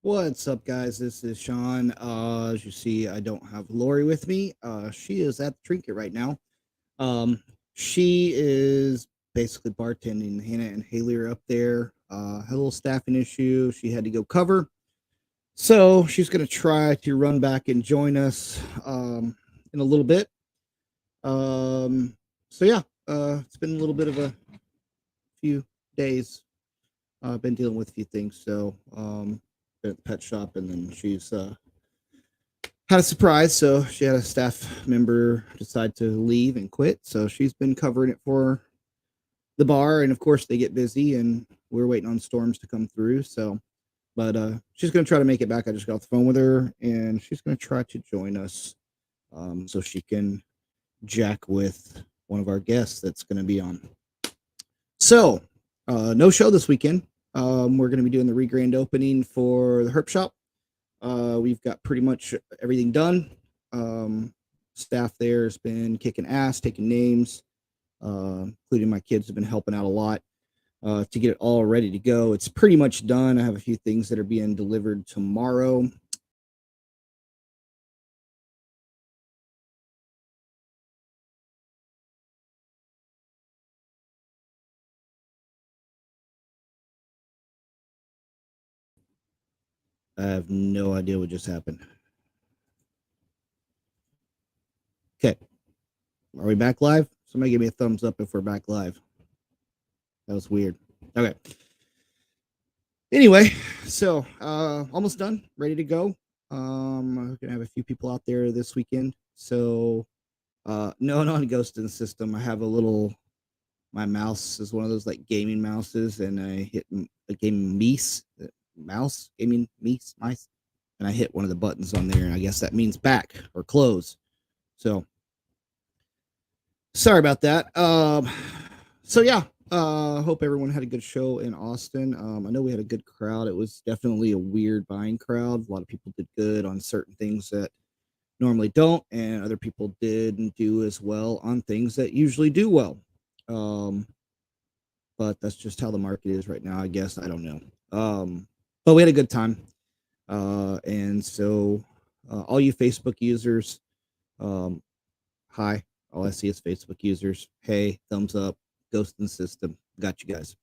What's up, guys? This is Sean. As you see, I don't have Lori with me. She is at the trinket right now. Um, she is basically bartending. Hannah and Haley are up there. Had a little staffing issue. She had to go cover. So she's going to try to run back and join us in a little bit. So it's been a little bit of a few days. I've been dealing with a few things. So been at the pet shop, and then she's had a surprise. So she had a staff member decide to leave and quit. So she's been covering it for the bar, and of course they get busy, and we're waiting on storms to come through. But she's gonna try to make it back. I just got off the phone with her, and she's gonna try to join us, so she can jack with one of our guests that's gonna be on. So no show this weekend. We're going to be doing the re-grand opening for the Herp Shop. We've got pretty much everything done. Staff there has been kicking ass, taking names, including my kids have been helping out a lot to get it all ready to go. It's pretty much done. I have a few things that are being delivered tomorrow. I have no idea what just happened. Okay. Are we back live? Somebody give me a thumbs up if we're back live. That was weird. Okay. Anyway, so almost done, ready to go. I'm gonna have a few people out there this weekend. So no, not Ghost in the System. I have my mouse is one of those like gaming mouses, and I hit a gaming mice, mice, and I hit one of the buttons on there, and I guess that means back or close. So sorry about that. So yeah, hope everyone had a good show in Austin. I know we had a good crowd. It was definitely a weird buying crowd. A lot of people did good on certain things that normally don't, and other people didn't do as well on things that usually do well. But that's just how the market is right now, I guess. I don't know. But we had a good time. And so all you Facebook users, hi. All I see is Facebook users. Hey, thumbs up, Ghost in the System. Got you guys.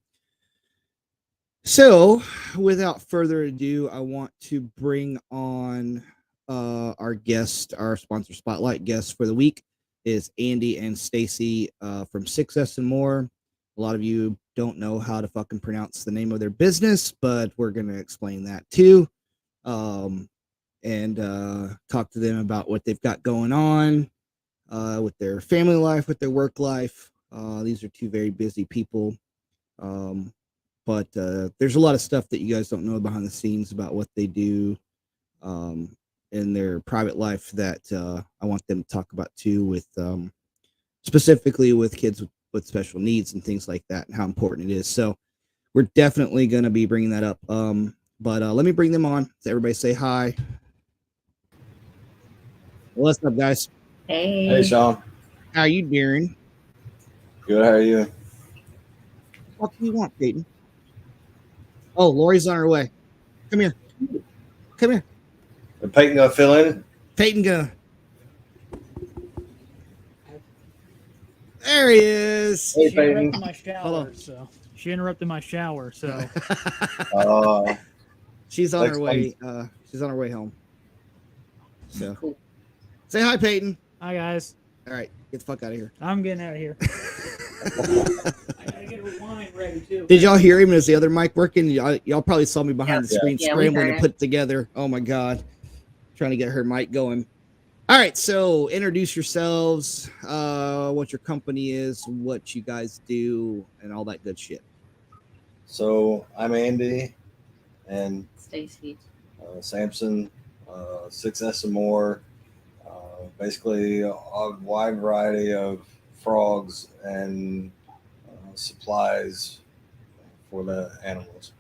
So without further ado, I want to bring on our guest, our sponsor spotlight guest for the week is Andy and Stacy from 6SnMore. A lot of you don't know how to fucking pronounce the name of their business, but we're going to explain that too. And talk to them about what they've got going on with their family life, with their work life. These are two very busy people. But there's a lot of stuff that you guys don't know behind the scenes about what they do in their private life that I want them to talk about too, with specifically with kids with special needs and things like that, and how important it is. So we're definitely going to be bringing that up. But let me bring them on. So everybody say hi. What's up, guys? Hey. Hey, Sean. How you doing? Good. How are you? What do you want, Peyton? Oh, Lori's on her way. Come here. Come here. Is Peyton gonna fill in? Peyton gonna. There he is. Hey, She Peyton. interrupted my shower, she interrupted my shower, so She's on Thanks, her way. She's on her way home. So cool. say hi, Peyton. Hi guys. All right, get the fuck out of here. I'm getting out of here. I gotta get her wine ready too. Did y'all hear him? Is the other mic working? Y'all probably saw me behind the screen Yeah, scrambling to put it together. Oh my god, trying to get her mic going. All right, so introduce yourselves, what your company is, what you guys do, and all that good shit. So I'm Andy and Stacy. Sampson, 6SnMore. Basically, a wide variety of frogs and supplies for the animals.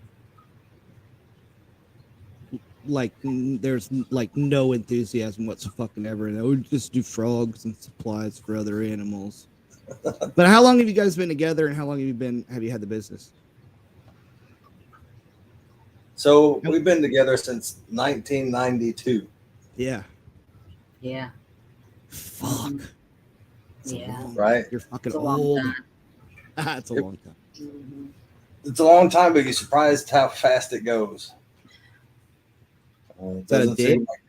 Like there's like no enthusiasm whatsoever. I would just do frogs and supplies for other animals. But how long have you guys been together, and how long have you had the business? So we've been together since 1992. Yeah. Yeah. Fuck. It's Yeah. a long, Right. You're fucking It's a long old. time. It's a long time. Mhm. It's a long time, but you're surprised how fast it goes. It Is that a doesn't dig? seem like.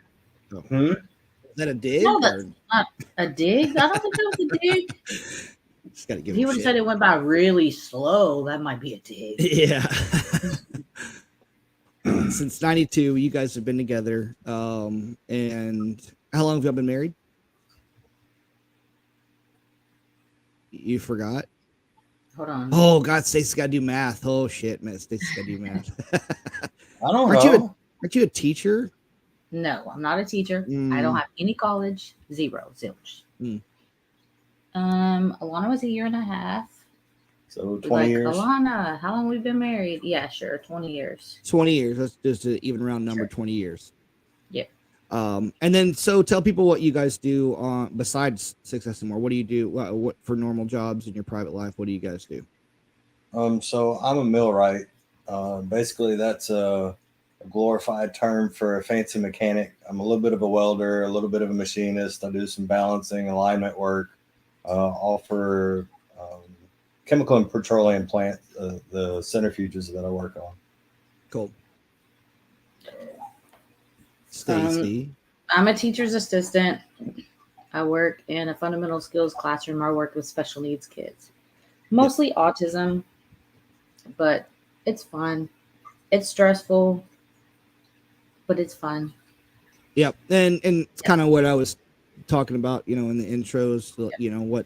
Oh. Hmm? Is that a dig? No, that's or not a dig. I don't think that was a dig. just gotta give If he him would have shit. said it went by really slow, that might be a dig. Yeah. Since 92, you guys have been together. And how long have y'all been married? You forgot? Hold on. Oh God, Stacy's gotta do math. Oh shit, man. Stacy's gotta do math. I don't Aren't know. Aren't you a teacher? No, I'm not a teacher. I Mm. don't have any college. Zero. Zilch. Mm. Alana was a year and a half. So 20 Like, years. Alana, how long we been married? Yeah, sure, 20 years. 20 years. That's just an even round number, 20 years. Yep. And then so tell people what you guys do besides 6SnMore. What do you do? What for normal jobs in your private life? What do you guys do? So I'm a millwright. Basically, that's a glorified term for a fancy mechanic. I'm a little bit of a welder, a little bit of a machinist. I do some balancing, alignment work, all for chemical and petroleum plant, the centrifuges that I work on. Cool. Stacy. I'm a teacher's assistant. I work in a fundamental skills classroom. I work with special needs kids, mostly autism, but it's fun. It's stressful, but it's fun. Yep. And it's kind of what I was talking about, in the intros, what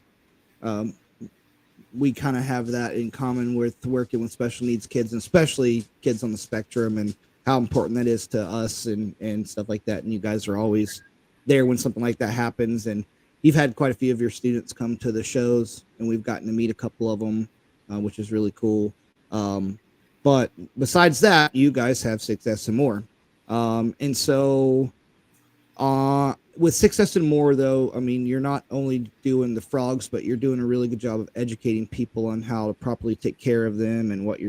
we kind of have that in common with working with special needs kids, and especially kids on the spectrum, and how important that is to us and stuff like that. And you guys are always there when something like that happens. And you've had quite a few of your students come to the shows, and we've gotten to meet a couple of them, which is really cool. But besides that, you guys have 6SnMore. And so with 6SnMore, though, I mean, you're not only doing the frogs, but you're doing a really good job of educating people on how to properly take care of them and what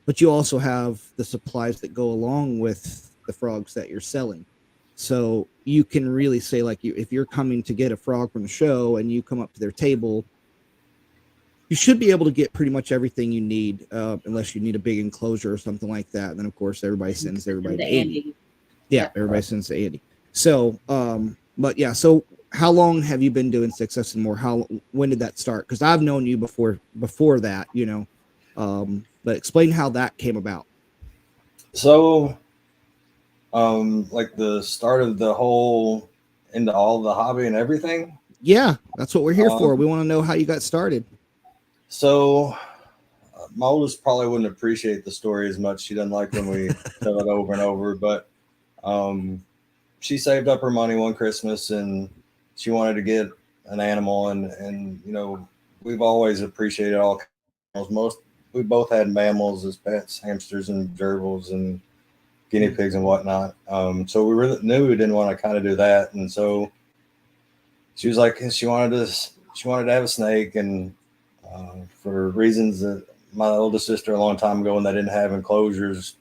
but you also have the supplies that go along with the frogs that you're selling. So you can really say, like, if you're coming to get a frog from the show and you come up to their table, you should be able to get pretty much everything you need, unless you need a big enclosure or something like that. And then, of course, everybody sends everybody to Andy. Yeah, everybody sends to Andy. So, but yeah, so how long have you been doing 6SnMore? When did that start? Because I've known you before that, but explain how that came about. So, like the start of the whole into all the hobby and everything. Yeah, that's what we're here for. We want to know how you got started. So, my oldest probably wouldn't appreciate the story as much. She doesn't like when we tell it over and over, but she saved up her money one Christmas and she wanted to get an animal, and we've always appreciated all animals. We both had mammals as pets, hamsters and gerbils and guinea pigs and whatnot. So we really knew we didn't want to kind of do that, and so she was like, she wanted to have a snake, and for reasons that my oldest sister a long time ago, when they didn't have enclosures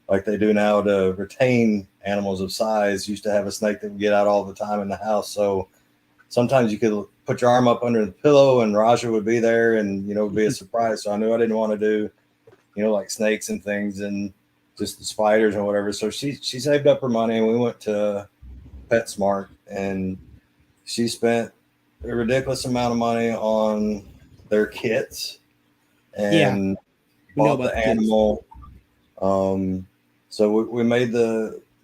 like they do now to retain animals of size, used to have a snake that would get out all the time in the house. So sometimes you could put your arm up under the pillow and Raja would be there, and it would be a surprise. So I knew I didn't want to do like snakes and things and just the spiders and whatever. So she saved up her money, and we went to PetSmart, and she spent a ridiculous amount of money on their kits and bought the animal. So we made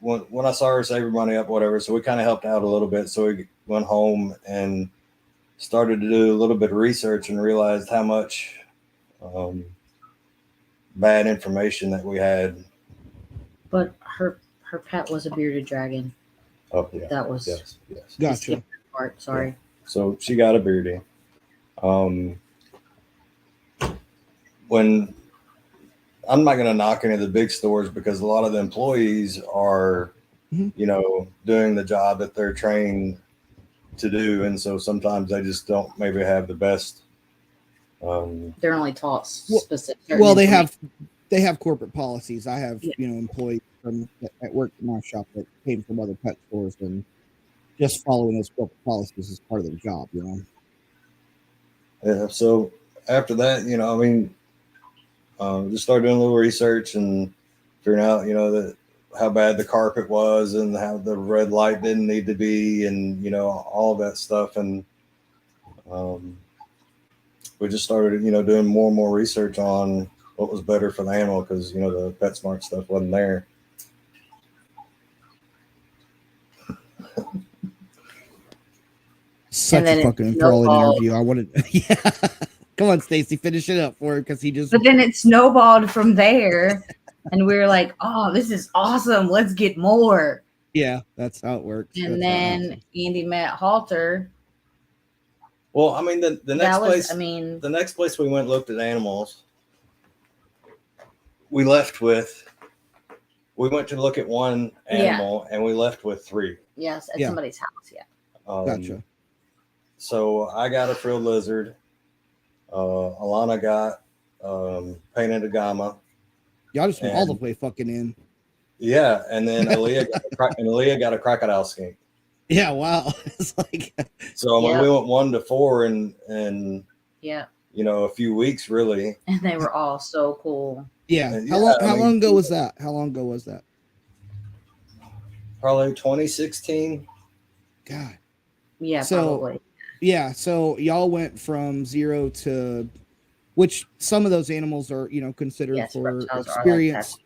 when I saw her save her money up, whatever. So we kind of helped out a little bit. So we went home and started to do a little bit of research and realized how much bad information that we had. But her pet was a bearded dragon. Oh yeah, that was yes. Gotcha. Part. Sorry. Yeah. So she got a beardie. When I'm not going to knock any of the big stores, because a lot of the employees are, doing the job that they're trained to do, and so sometimes they just don't maybe have the best. They're only taught specific. Well, they have corporate policies. I have employees from at work in my shop that came from other pet stores, and just following those corporate policies is part of their job, you know. Yeah. So after that, I mean, just started doing a little research and figuring out, that how bad the carpet was and how the red light didn't need to be, and all that stuff. And we just started, doing more and more research on what was better for the animal because the PetSmart stuff wasn't there. Such a fucking enthralling interview. I wanted, yeah. Come on, Stacy, finish it up for him because he just. But then it snowballed from there, and we were like, "Oh, this is awesome! Let's get more." Yeah, that's how it works. And then Andy met Halter. Well, I mean, the next place. the next place we went and looked at animals. We went to look at one animal, and we left with 3. Yes, at somebody's house. Yeah. Gotcha. So I got a frilled lizard. Alana got painted gama. Y'all just went all the way fucking in. Yeah, and then Aaliyah got a crocodile skink. Yeah, wow. It's like so we went 1 to 4 and yeah, a few weeks really. And they were all so cool. Yeah. How long ago was that? Probably 2016. God. Yeah, probably. Yeah, so y'all went from 0 to, which some of those animals are, considered for experience.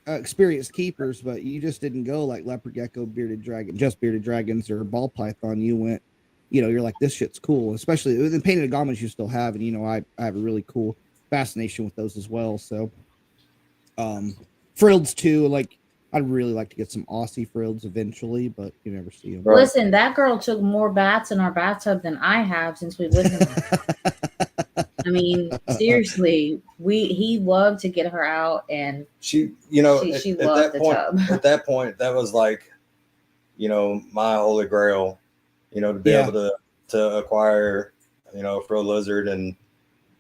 Experienced keepers, but you just didn't go like leopard gecko, bearded dragons, or ball python. You went, you're like, this shit's cool. Especially the painted agamas you still have, and I have a really cool fascination with those as well. So, frills too. Like, I'd really like to get some Aussie frills eventually, but you never see them. Right. Listen, that girl took more bats in our bathtub than I have since we've lived in there. I mean, seriously, he loved to get her out, and she loved the tub. At that point, that was like, my holy grail, to be able to acquire, a frill lizard, and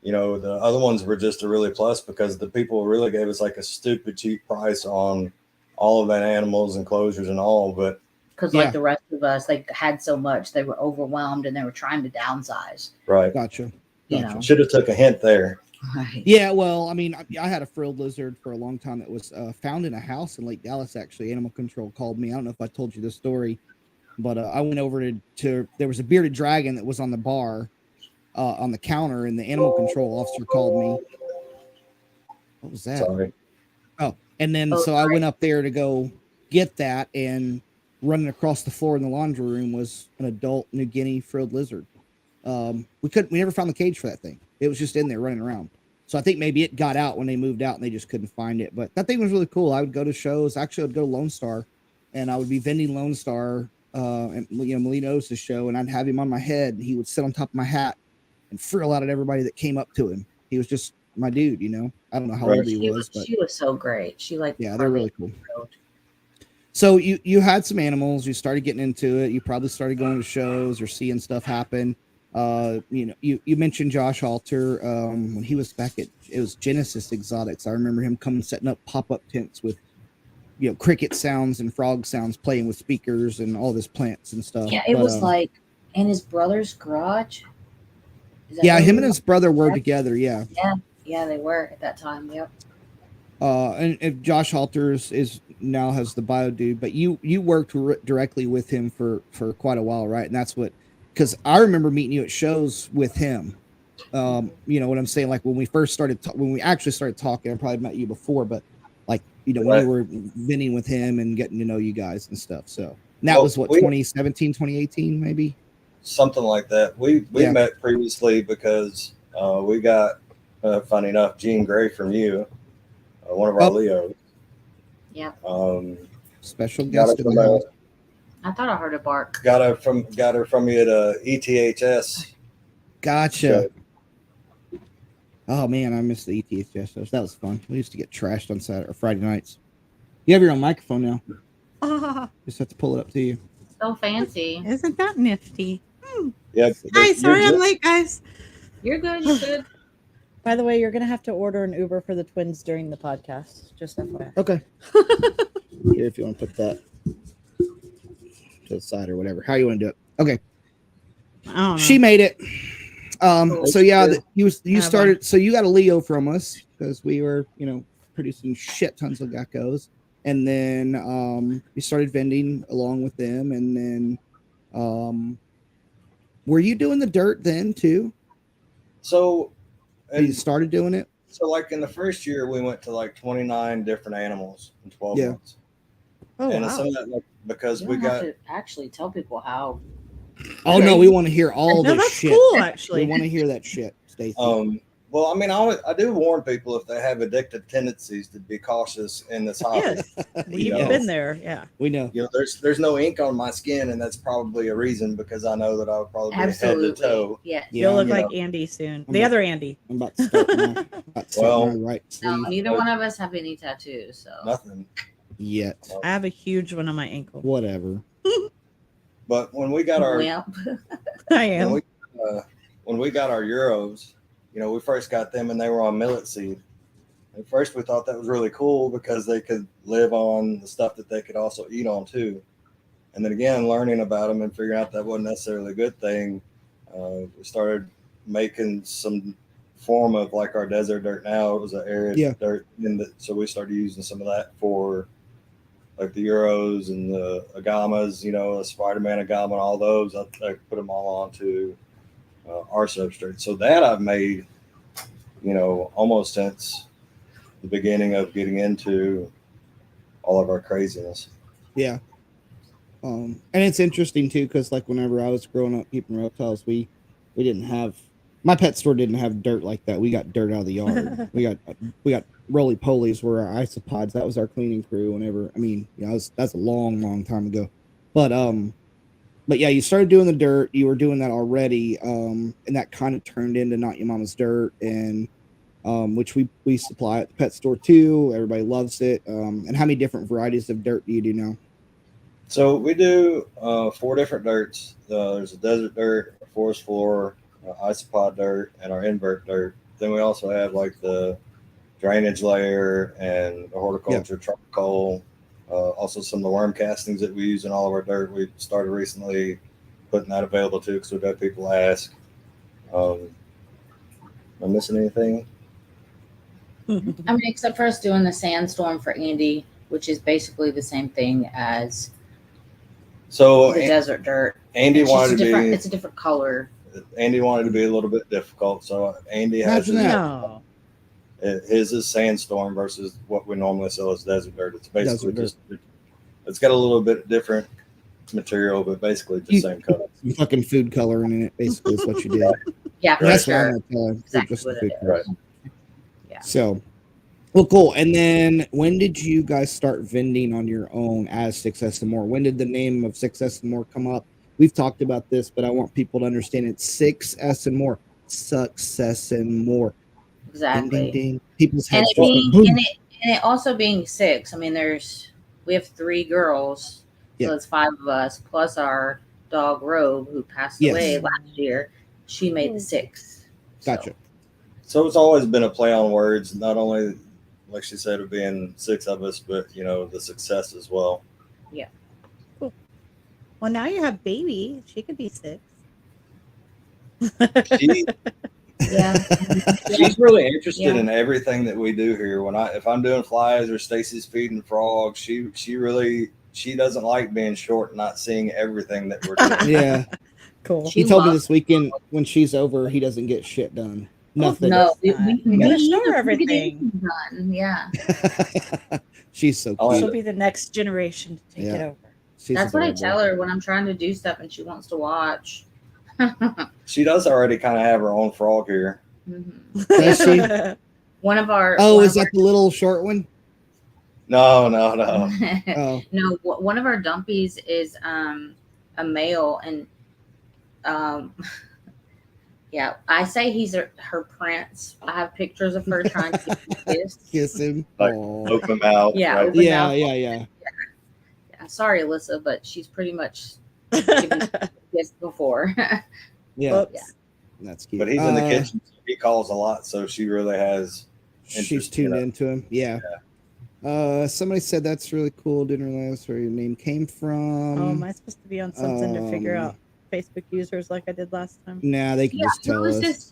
the other ones were just a really plus because the people really gave us like a stupid cheap price on all of that animals, enclosures and all, but because like the rest of us, they had so much, they were overwhelmed and they were trying to downsize. Right. Gotcha. Should have took a hint there. Right. Yeah, well, I mean, I had a frilled lizard for a long time that was found in a house in Lake Dallas. Actually, Animal Control called me. I don't know if I told you this story, but I went over to there was a bearded dragon that was on the bar, on the counter, and the Animal Control officer called me. What was that? Sorry. Oh, and then so I went up there to go get that, and running across the floor in the laundry room was an adult New Guinea frilled lizard. We never found the cage for that thing. It was just in there running around. So I think maybe it got out when they moved out and they just couldn't find it. But that thing was really cool. I would go to shows. Actually, I'd go to Lone Star, and I would be vending Lone Star, and Molino's show, and I'd have him on my head, and he would sit on top of my hat and frill out at everybody that came up to him. He was just my dude, I don't know how old he was, but she was so great. She they're really cool. So you had some animals. You started getting into it. You probably started going to shows or seeing stuff happen. You mentioned Josh Halter when he was back it was Genesis Exotics. I remember him coming setting up pop-up tents with cricket sounds and frog sounds, playing with speakers and all this plants and stuff. Yeah, it was like in his brother's garage. Yeah, him and his brother were together. Yeah, they were at that time. Yep. And Josh Halter is now has the bio dude, but you worked directly with him for quite a while, right? And that's what. Because I remember meeting you at shows with him. You know what I'm saying? Like when we first started, when we actually started talking, I probably met you before, but like, when we were vending with him and getting to know you guys and stuff. So that was what, 2017, 2018, maybe? Something like that. We met previously because we got, funny enough, Jean Gray from you, one of our Leos. Yeah. Special guest in the house. I thought I heard a bark. Got her from you at ETHS. Gotcha. Show. Oh man, I missed the ETHS shows. That was fun. We used to get trashed on Saturday or Friday nights. You have your own microphone now. Just have to pull it up to you. So fancy. Isn't that nifty? Yeah. Hi, sorry I'm late, guys. You're good. You're good. By the way, you're gonna have to order an Uber for the twins during the podcast. Just FYI. Okay. Here, if you want to put that to the side or whatever, how you want to do it. Okay. I don't know. She made it. So yeah, you Have started. So you got a Leo from us because we were, producing shit tons of geckos, and then we started vending along with them, and then were you doing the dirt then too? So, You started doing it. So, like in the first year, we went to like 29 different animals in 12 Yeah. months. Oh And wow. some of that, like, because You we don't got have to actually tell people how. Oh no, we want to hear all No, this that's shit. cool We actually. want to hear that shit, Stacy. well, I mean, I do warn people if they have addictive tendencies to be cautious in this hobby. Yes. We've know. been there. Yeah. We know. There's no ink on my skin, and that's probably a reason because I know that I would probably be head to Absolutely. toe. Yeah. Yeah, You'll look you like know. Andy soon. I'm The not- other Andy. I'm about to start my right No, sleeve neither one of us have any tattoos, so. Nothing. yet. I have a huge one on my ankle. Whatever. But when we got our Wimp. I am. when we got our Euros, we first got them and they were on millet seed. At first, we thought that was really cool because they could live on the stuff that they could also eat on too. And then again, learning about them and figuring out that wasn't necessarily a good thing, we started making some form of like our desert dirt now. It was an arid dirt, so we started using some of that for like the Euros and the Agamas, a Spider-Man Agama, and all those. I put them all onto our substrate. So that I've made, almost since the beginning of getting into all of our craziness. Yeah. And it's interesting too, because like whenever I was growing up keeping reptiles, we didn't have, my pet store didn't have dirt like that. We got dirt out of the yard. we got roly polies were our isopods. That was our cleaning crew. Whenever, that's a long time ago. But yeah, you started doing the dirt. You were doing that already, and that kind of turned into Not Your Mama's Dirt, and which we supply at the pet store too. Everybody loves it. And how many different varieties of dirt do you do now? So we do 4 different dirts. There's a desert dirt, a forest floor, isopod dirt, and our invert dirt. Then we also have like the drainage layer and the horticulture charcoal. Also some of the worm castings that we use in all of our dirt. We started recently putting that available too because we've had people ask. Am I missing anything? Except for us doing the sandstorm for Andy, which is basically the same thing as So the desert dirt. Andy It's wanted to be. It's a different color. Andy wanted to be a little bit difficult, so Andy has No. his is sandstorm versus what we normally sell as desert dirt. It's basically Desert just it's got a little bit different material, but basically the same color. Some fucking food coloring in it, basically, is what you did. Yeah, for That's sure. what I'm gonna tell Exactly just the what food it color. is. Right. Yeah. So, well, cool. And then when did you guys start vending on your own as 6SnMore? When did the name of 6SnMore come up? We've talked about this, but I want people to understand it's 6SnMore. Success and more. Exactly. Ding, ding, ding. People's And heads it, just being, went boom. and it also being 6. We have 3 girls, Yeah. so it's 5 of us plus our dog Robe, who passed Yes. away last year. She made the 6. Gotcha. So it's always been a play on words, not only like she said of being 6 of us, but the success as well. Well, now you have baby. She could be 6. She, Yeah. she's really interested Yeah. in everything that we do here. If I'm doing flies or Stacy's feeding frogs, she doesn't like being short and not seeing everything that we're doing. Yeah. Cool. She He told me loves- this weekend when she's over, he doesn't get shit done. Nothing. No, we gotta show her we get everything. done. Yeah. She's so Oh, cute. She'll be the next generation to take it Yeah. over. She's That's what I adorable. tell her when I'm trying to do stuff and she wants to watch. She does already kind of have her own frog here. Mhm. Does she? One of our Oh, one is of that the little short one? No. our- Oh, No, one of our dumpies is a male, and yeah, I say he's her prince. I have pictures of her trying to get him kissed. kiss him. Like, Aw. Open mouth. Yeah, right? open Yeah, mouth. yeah. Yeah, sorry, Alyssa, but she's pretty much given a kiss before. Yeah. Whoops. That's cute. But he's in the kitchen. So he calls a lot, so she really has. She's tuned into him. Yeah. Somebody said that's really cool. Didn't realize where your name came from. Oh, am I supposed to be on something to figure out Facebook users like I did last time? Nah, they can just tell us.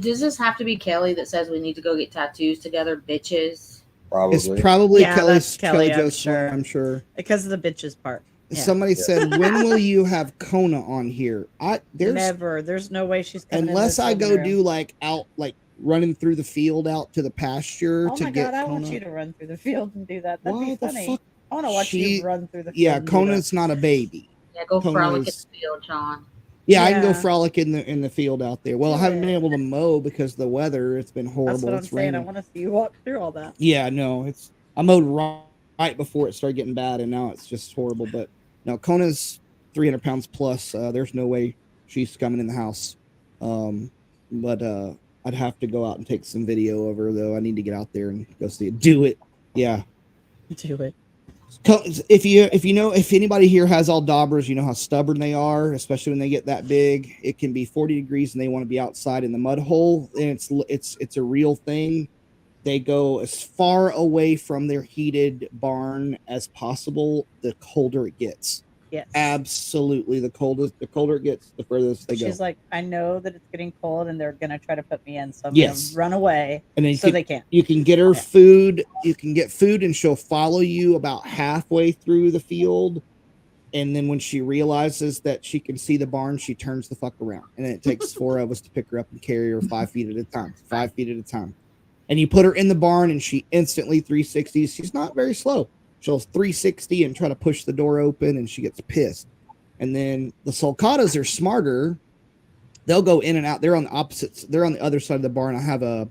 Does this have to be Kelly that says we need to go get tattoos together, bitches? Probably. It's probably Yeah, Kelly's. that's Kelly, I'm Josephine, sure. I'm sure. Because of the bitches part. Yeah. Somebody said, "When will you have Kona on here?" There's Never. There's no way she's coming unless in I this go living room. do like out like running through the field out to the pasture Oh to my get god, I Kona. want you to run through the field and do that. That'd Why be the funny. fuck? I want to watch you run through the field. Yeah, and do Kona's that. not a baby. Yeah, go frolic in Kona's- the field, John. Yeah, I can go Yeah. frolic in the field out there. Well, I haven't been able to mow because of the weather. It's been horrible. That's what I'm It's saying. I raining. want to see you walk through all that. Yeah, no, I mowed right before it started getting bad, and now it's just horrible. But no, Kona's 300 pounds plus. There's no way she's coming in the house. But I'd have to go out and take some video of her, though. I need to get out there and go see it. Do it. Yeah. Do it. If anybody here has Aldabras, you know how stubborn they are, especially when they get that big. It can be 40 degrees and they want to be outside in the mud hole, and it's a real thing. They go as far away from their heated barn as possible. The colder it gets. Yes. Absolutely, the colder it gets, the furthest they go. She's like, I know that it's getting cold, and they're gonna try to put me in, so I'm Yes. gonna run away, And then they can't. You can get her food. You can get food, and she'll follow you about halfway through the field. And then when she realizes that she can see the barn, she turns the fuck around. And then it takes 4 of us to pick her up and carry her 5 feet at a time. 5 feet at a time. And you put her in the barn, and she instantly 360s. She's not very slow. She'll 360 and try to push the door open, and she gets pissed. And then the sulcatas are smarter. They'll go in and out. They're on the opposites. They're on the other side of the barn. I have a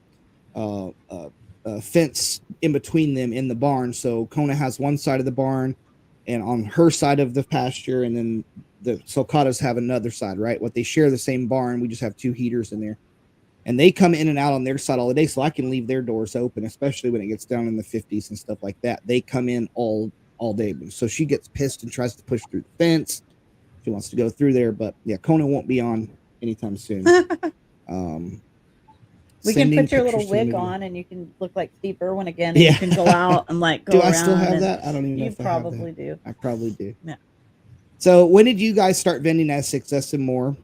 fence in between them in the barn. So Kona has one side of the barn, and on her side of the pasture, and then the sulcatas have another side, right? What they share the same barn. We just have 2 heaters in there. And they come in and out on their side all the day, so I can leave their doors open, especially when it gets down in the 50s and stuff like that. They come in all day. So she gets pissed and tries to push through the fence. She wants to go through there, but yeah, Kona won't be on anytime soon. We can put your little wig on, and you can look like Steve Irwin again. And Yeah. you can go out and like go Do around. I still have that? I don't even know You if I have probably that. do. I probably do. Yeah. So when did you guys start vending at 6SnMore?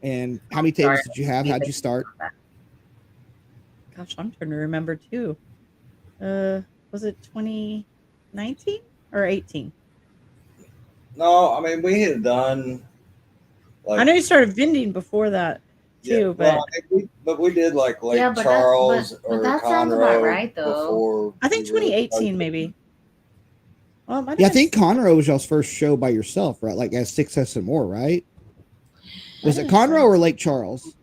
And how many tables did you have? How'd you start? Gosh, I'm trying to remember too. Was it 2019 or 18? No, I mean we had done. I know you started vending before that too, but we did like Lake Yeah, but Charles but that or sounds about Conroe right, though. before. I think we really 2018 started. maybe. Well, it might have Yeah, I been- think Conroe was y'all's first show by yourself, right? Like as 6SnMore, right? Was it Conroe or Lake Charles?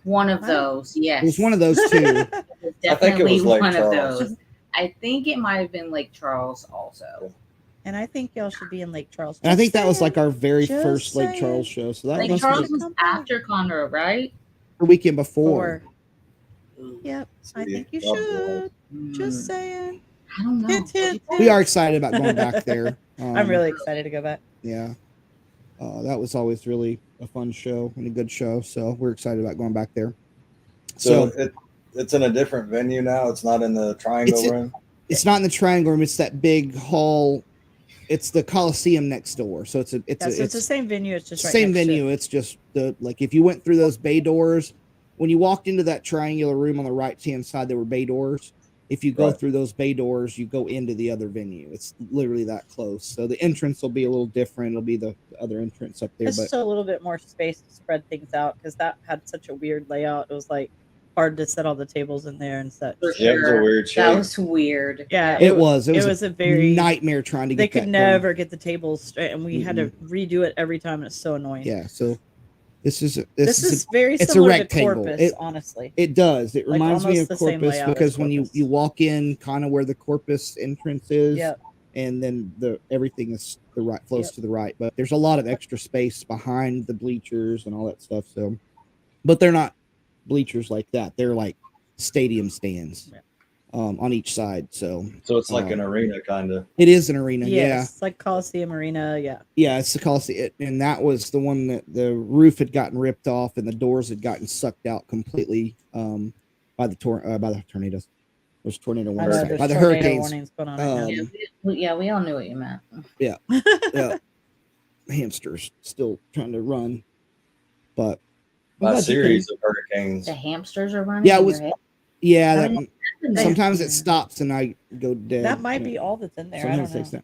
One of those, yes. It was one of those two. It was I think it was definitely Lake one of Charles. those. I think it might have been Lake Charles also. And I think y'all should be in Lake Charles. And I think that was like Just our very Just first Lake saying. Charles show. So that Lake must Charles be was after Conroe, right? the weekend before. saying. Yep, I See, think you probably. should. Just saying. I don't know. Hint, hint, We are excited about going back there. I'm really excited to go back. Yeah. That was always really a fun show and a good show. So we're excited about going back there. So So it's in a different venue now. It's not in the Triangle Room. it's not in the Triangle Room. It's that big hall. It's the Coliseum next door. So it's It's the same venue. It's just right same next to venue. it. It's just like if you went through those bay doors, when you walked into that triangular room on the right hand side, there were bay doors. If you go Right. through those bay doors, you go into the other venue. It's literally that close. So the entrance will be a little different. It'll be the other entrance up there. It's But just a little bit more space to spread things out because that had such a weird layout. It was like hard to set all the tables in there and such. For Yeah, it was a sure. weird That shape. was weird. Yeah, it was a very nightmare trying to get They that could thing. never get the tables straight, and we had to redo it every time. It's so annoying. Yeah. So this is This is very it's a similar to rectangle. Corpus, honestly. it does. It Like, reminds me of almost the same Corpus layout as because when you Corpus. walk in kind of where the Corpus entrance is, Yep. and then everything is the right flows Yep. to the right. But there's a lot of extra space behind the bleachers and all that stuff. So, but they're not bleachers like that. They're like stadium stands. Yeah. on each side. So it's like an arena kind of. it is an arena. Yes, like Coliseum Arena. Yeah. Yeah, it's the Coliseum, and that was the one that the roof had gotten ripped off and the doors had gotten sucked out completely by the tornadoes. There's tornado I warnings know there's by the tornado hurricanes. warnings going on right now. We all knew what you meant. Yeah, hamsters still trying to run, but I'm By glad you series of hurricanes. The hamsters are running. Yeah, it in was. your head? Yeah, I that, mean, sometimes it stops and I go dead. That might be all that's in there. I don't Sometimes it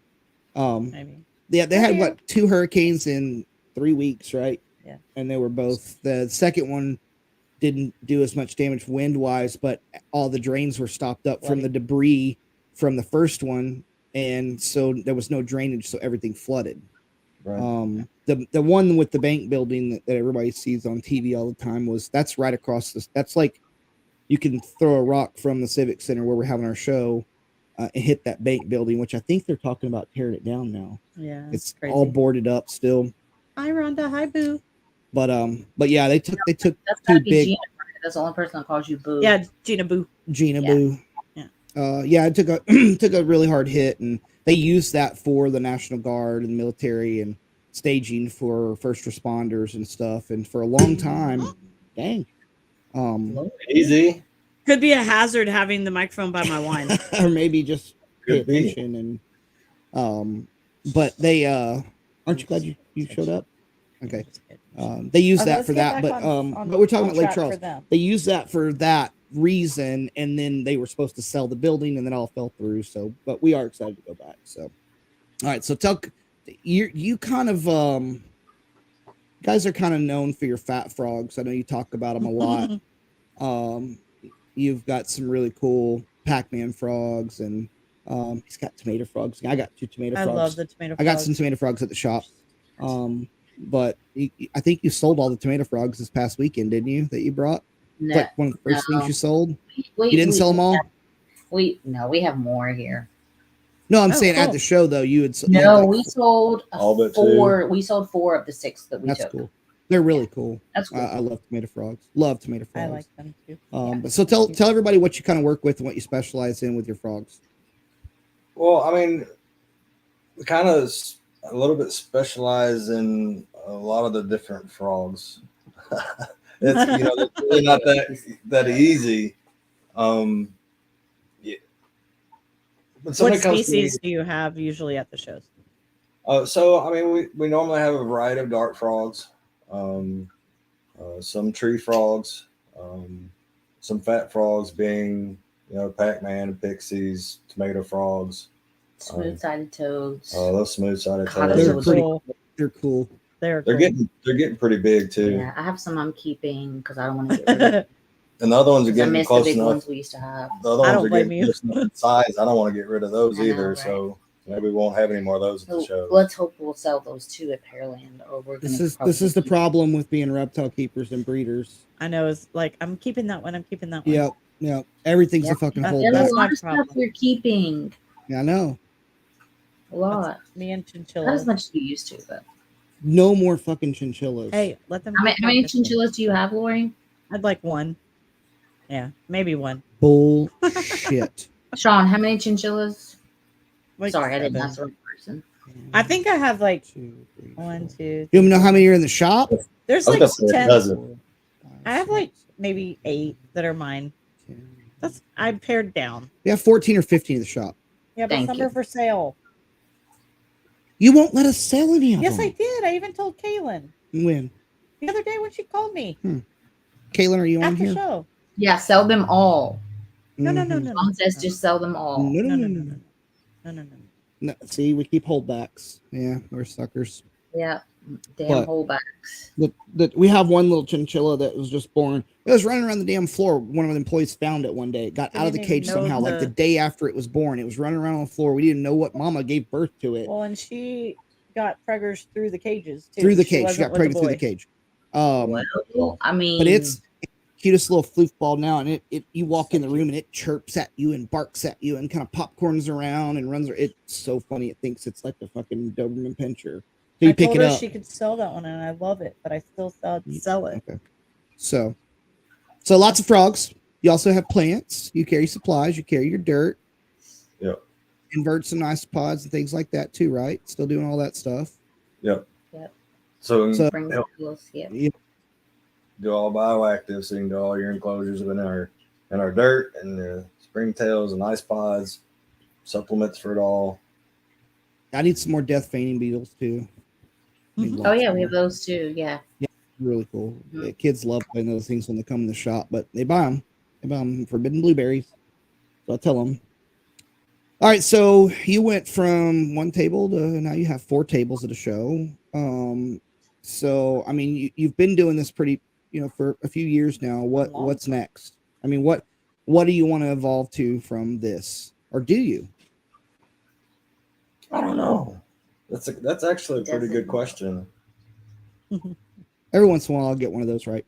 know. takes that. Maybe. Yeah, they Oh, had dear. what 2 hurricanes in 3 weeks, right? Yeah. And they were both. The second one didn't do as much damage wind wise, but all the drains were stopped up from the debris from the first one, and so there was no drainage, so everything flooded. Right. The one with the bank building that everybody sees on TV all the time that's right across this. That's like you can throw a rock from the Civic Center where we're having our show and hit that bank building, which I think they're talking about tearing it down now. Yeah. It's crazy. all boarded up still. Hi, Rhonda. Hi, Boo. But yeah, they took That's 2 gotta be big. Gina. That's the only person that calls you Boo. Yeah, Gina Boo. Gina Yeah. Boo. Yeah. It took a took a really hard hit, and they used that for the National Guard and military and staging for first responders and stuff. And for a long time, dang, Easy. Could be a hazard having the microphone by my wine. or maybe just pay Could be. attention. And but they aren't you glad you showed up? Okay. They use Okay, that let's for get that, back but on but we're talking about Lake track for Charles. them. They use that for that reason, and then they were supposed to sell the building, and then all fell through. So, but we are excited to go back. So, all right. So tell you kind of guys are kind of known for your fat frogs. I know you talk about them a lot. You've got some really cool Pac-Man frogs, and he's got tomato frogs. I got 2 tomato I frogs. love the tomato. I got frogs. some tomato frogs at the shop. But I think you sold all the tomato frogs this past weekend, didn't you? That you brought? No, Like one of the first no. things you sold. we You didn't sell them all? We have more here. No, I'm Oh, saying at cool. the show though. You had No, like, we sold All but 4. We sold 4 of the 6 that we that's took. cool. They're really cool. That's cool. I love tomato frogs. Love tomato I frogs. like them too. But so tell everybody what you kind of work with and what you specialize in with your frogs. Well, I mean, we kind of a little bit specialize in a lot of the different frogs. It's it's really not that easy. Yeah. But What species do you have usually at the shows? So I mean, we normally have a variety of dart frogs, some tree frogs, some fat frogs being Pac-Man, pixies, tomato frogs, Smooth-sided toads. those smooth-sided God, toads. They're those pretty. cool. They're cool. They're getting pretty big too. Yeah, I have some I'm keeping because I don't want to get rid of them. And the other ones are I getting miss the close big enough. ones we used to have. The other I ones don't are blame getting you. close enough in size. I don't want to get rid of those I know, either. right? So maybe we won't have any more of those at the So show. let's hope we'll sell those 2 at Pearland, or we're gonna. This is the problem with being reptile keepers and breeders. I know. It's like I'm keeping that one. I'm keeping that one. Yep. Everything's Yep. a fucking That's- There's holdback. a my lot of stuff problem. we're keeping. Yeah, I know. A lot. Me and Not as chinchillas. much as you used to, but No more fucking chinchillas. Hey, let them. how keep many practicing. chinchillas do you have, Lori? I'd like one. Yeah, maybe one. Bullshit. Sean, how many chinchillas? Like Sorry, I didn't 7. ask the right person. I think I have like 2, 3, 1, 2. You want me to know how many are in the shop? There's I was like gonna say a 10. dozen. I have like maybe 8 that are mine. That's I pared down. We have 14 or 15 in the shop. Yeah, but Thank some you. are for sale. You won't let us sell any of Yes, them. I did. I even told Kaylin When? the other day when she called me Kaylin, are you on at the here? show. Yeah, sell them all. No. Mhm. Mom says just sell them all. No. No, see, we keep holdbacks. Yeah, we're suckers. Yeah, damn But- holdbacks. We have one little chinchilla that was just born. It was running around the damn floor. One of the employees found it one day. It got I out of the didn't cage even know somehow, like the day after it was born. It was running around on the floor. We didn't know what mama gave birth to it. Well, and she got preggers through the cages too. Through the cage. She wasn't got with pregnant the through the boy. cage. Well, I mean, But it's cutest little floof ball now, and it you walk in the room and it chirps at you and barks at you and kind of popcorns around and runs. It's so funny. It thinks it's like a fucking Doberman pinscher. So you I pick told it her up. she could sell that one, and I love it, but I still sell it. Okay. So lots of frogs. You also have plants. You carry supplies. You carry your dirt. Yep. Invert some nice pods and things like that too, right? Still doing all that stuff. Yep. Yep. So Bring help skills. Yep. do all bioactive, so you can do all your enclosures in our dirt and the springtails and ice pods, supplements for it all. I need some more death feigning beetles too. Need Oh lots yeah, we more. have those too. Yeah. Really cool. Mhm. The kids love playing those things when they come in the shop, but they buy them. They buy them forbidden blueberries. So I tell them. All right, so you went from one table to now you have 4 tables at a show. So I mean, you've been doing this pretty, for a few years now. What's next? I mean, what do you want to evolve to from this, or do you? I don't know. That's actually a pretty good question. Every once in a while, I'll get one of those right.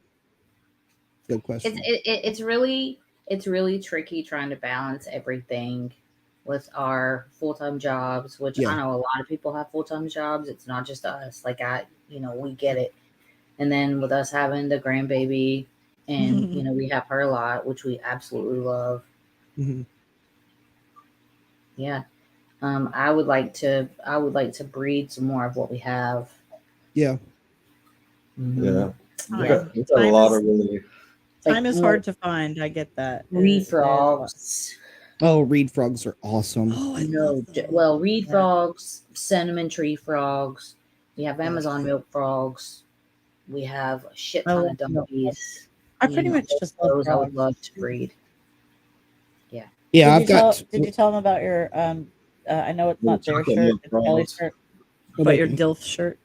Good question. It's really tricky trying to balance everything with our full-time jobs, which Yeah. I know a lot of people have full-time jobs. It's not just us. Like we get it. And then with us having the grandbaby, and we have her a lot, which we absolutely love. Mm-hmm. Yeah. I would like to breed some more of what we have. Yeah. Yeah. Time. We've got a lot of really. Time is hard to find. I get that. Reed frogs. Oh, reed frogs are awesome. Oh, I love them. Well, reed frogs, cinnamon tree frogs. We have Amazon milk frogs. We have a shit ton of dumpies. I pretty much just love those. I would frogs. love to breed. Yeah, Did you tell them about your I know it's not their chocolate shirt, milk it's Kelly's frogs. shirt, What but about your them? DILF shirt.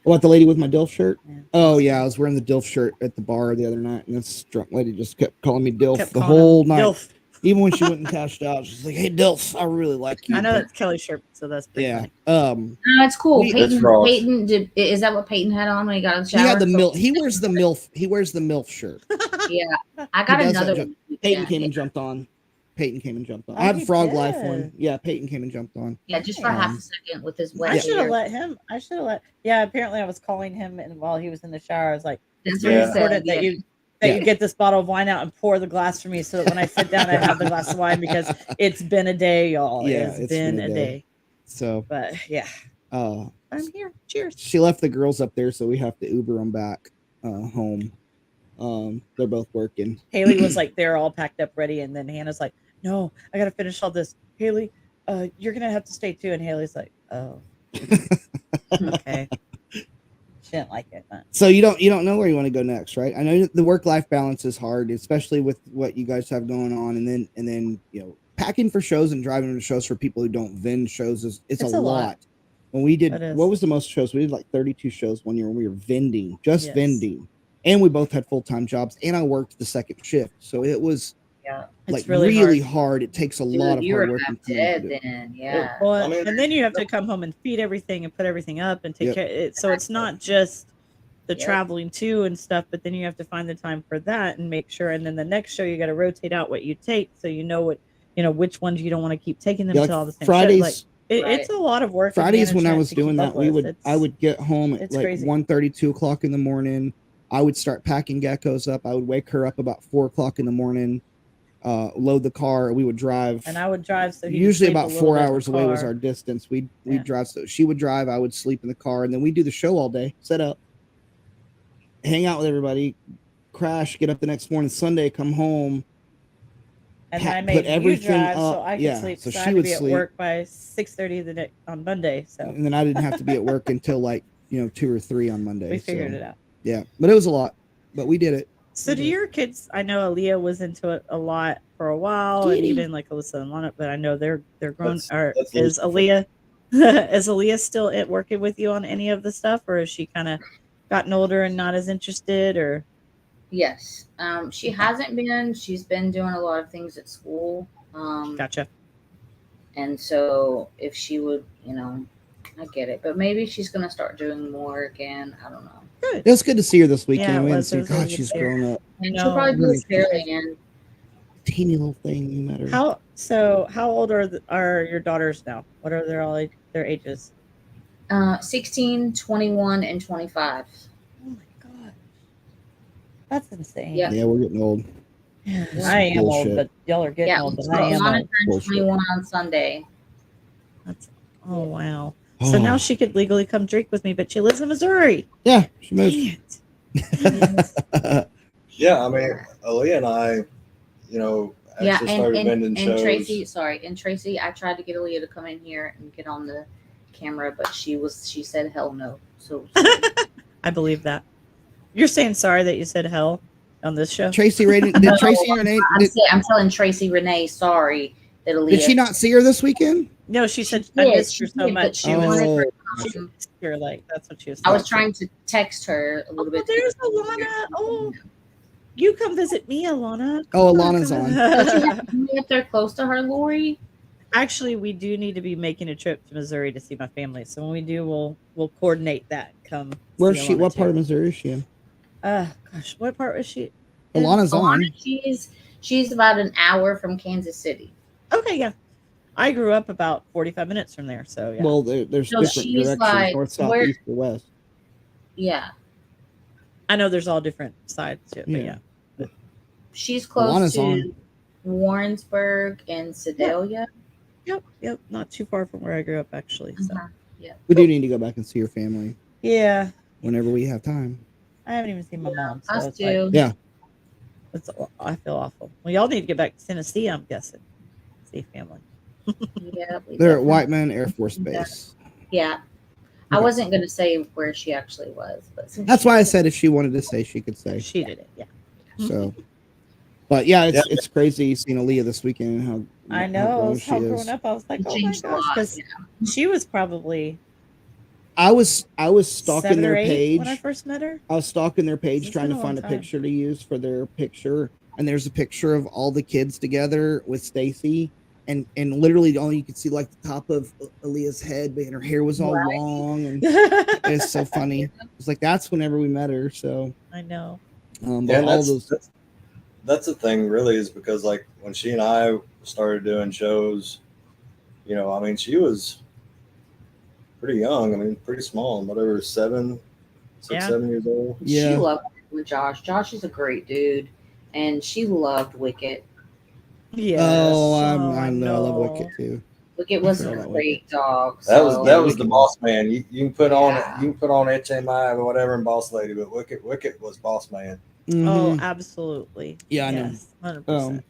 What, the lady with my DILF shirt? Yeah. Oh yeah, I was wearing the DILF shirt at the bar the other night, and this drunk lady just kept calling me DILF Kept the calling whole him night. DILF. Even when she went and cashed out, she's like, "Hey DILF, I really like you." I know that's Kelly's shirt, so that's pretty Yeah. funny. No, it's cool. It's frogs. Peyton is that what Peyton had on when he got out of the He shower? had the MILF. He wears the MILF. He wears the MILF shirt. Yeah, I got He does another that. one. Peyton came and jumped on. Peyton came and jumped on. Oh, I have he a Frog did. Life one. Yeah, Peyton came and jumped on. Yeah, just for half a second with his wet I should have hair. let him. Yeah, apparently I was calling him, and while he was in the shower, I was like, That's "It's what he really said, important yeah. that you get this bottle of wine out and pour the glass for me, so that when I sit down, I have the glass of wine because it's been a day, y'all. Yeah, it's been a day. So, But yeah, I'm here. Cheers. she left the girls up there, so we have to Uber them back home. They're both working. Haley was like, they're all packed up, ready, and then Hannah's like, "No, I gotta finish all this." Haley, you're gonna have to stay too. And Haley's like, "Oh, okay." She didn't like it. But. So you don't know where you want to go next, right? I know the work-life balance is hard, especially with what you guys have going on, and then packing for shows and driving to shows for people who don't vend shows it's a lot. When we did, what was the most shows? We did like 32 shows one year when we were vending, vending, and we both had full-time jobs, and I worked the second shift, so it was like really hard. It takes a lot of hard work. Yeah. Well, and then you have to come home and feed everything and put everything up and take care of it. So it's not just the traveling too and stuff, but then you have to find the time for that and make sure. And then the next show, you got to rotate out what you take, so which ones you don't want to keep taking them to all the same Fridays. shows. It's a lot of work. Fridays when I was doing that, I would get home at like 1:30, 2 o'clock in the morning. I would start packing Geckos up. I would wake her up about 4 o'clock in the morning. Load the car. We would drive, and I would drive. So usually about 4 hours away was our distance. We'd drive. So she would drive. I would sleep in the car, and then we'd do the show all day. Set up, hang out with everybody, crash, get up the next morning. Sunday, come home, and I made everything drive up. So I could sleep. So she would be at work by 6:30 on Monday. So and then I didn't have to be at work until 2 or 3 on Monday. We figured it out. Yeah, but it was a lot, but we did it. So do your kids? I know Aaliyah was into it a lot for a while, and even like Alyssa and Lana. But I know they're grown. Is Aaliyah still working with you on any of the stuff, or has she kind of gotten older and not as interested? Or yes, she hasn't been. She's been doing a lot of things at school. Gotcha. And so if she would, I get it, but maybe she's gonna start doing more again. I don't know. Good. It was good to see her this weekend. God, she's grown up. And she'll probably do a Fairland. Teeny little thing, no matter. How old are your daughters now? What are their ages? 16, 21, and 25. Oh my god, that's insane. Yeah, we're getting old. I am old, Bullshit. but y'all are getting Yeah, old. But so I am Lana old. turns Bullshit. 21 on Sunday. That's, oh wow. So now Oh. she could legally come drink with me, but she lives in Missouri. Yeah, she Dang moved. it. Yeah, I mean, Aaliyah and I, you know, Yeah, actually started vending and shows. Tracy, I tried to get Aaliyah to come in here and get on the camera, but she said hell no. So I believe that. You're saying sorry that you said hell on this show? Tracy Raiden, No, did Tracy and Renee, I'm telling Tracy Renee sorry that Aaliyah. did she not see her this weekend? No, she said She I did, missed her she so did, much. but She was Oh, she missed her, like that's what she was I was saying. trying to text her a Oh, little bit. there's Alana. Oh, you come visit me, Alana. Oh, Come on, Alana's come on. Don't you have family up there close to her, Lori? Actually, we do need to be making a trip to Missouri to see my family. So when we do, we'll coordinate that. Come. Where's see she? Alana What too. part of Missouri is she in? Gosh, what part was she? in? Alana's on. She's about an hour from Kansas City. Okay, yeah. I grew up about 45 minutes from there, so yeah. Well, there's So different she's directions: like, north, south, where- east, or west. Yeah, I know there's all different sides to it, but Yeah. yeah. she's close Alana's to on. Warrensburg and Sedalia. Yep. Not too far from where I grew up, actually. So Yeah. We do need to go back and see her family yeah, whenever we have time. I haven't even seen my mom. So Us it's too. like, Yeah. I feel awful. Well, y'all need to get back to Tennessee, I'm guessing. See family. Yeah, They're at Whiteman Air Force Base. Yeah. I Okay. wasn't gonna say where she actually was, but since That's she why I did- said if she wanted to say, she could say. She did it. Yeah. So, but yeah, it's crazy seeing Aaliyah this weekend and how I how know. grown How she growing is. up, I was like, It oh my changed a gosh, lot, because she was probably I was stalking 7 their or 8 page. when I first met her. I was stalking their page It's trying been to a find a long time. picture to use for their picture, and there's a picture of all the kids together with Stacy, and literally all you could see like the top of Aaliyah's head, and her hair was all Right. long, and I it's so funny. It's like that's whenever we met her. So, know. but Yeah, and all those. that's the thing, really, is because like when she and I started doing shows, you know, I mean, she was pretty young. I mean, pretty small, whatever, 7 years old. She Yeah. loved working with Josh. Josh is a great dude, and she loved Wicket. Yes. Oh, I I know. I love know. Wicket too. Wicket was I a forgot about great dog. That was so- that was Wicket the was- boss man. You can put on Yeah. you can put on HMI or whatever and boss lady, but Wicket was boss man. Oh, Mhm. absolutely. Yeah, I know. Yes, 100%.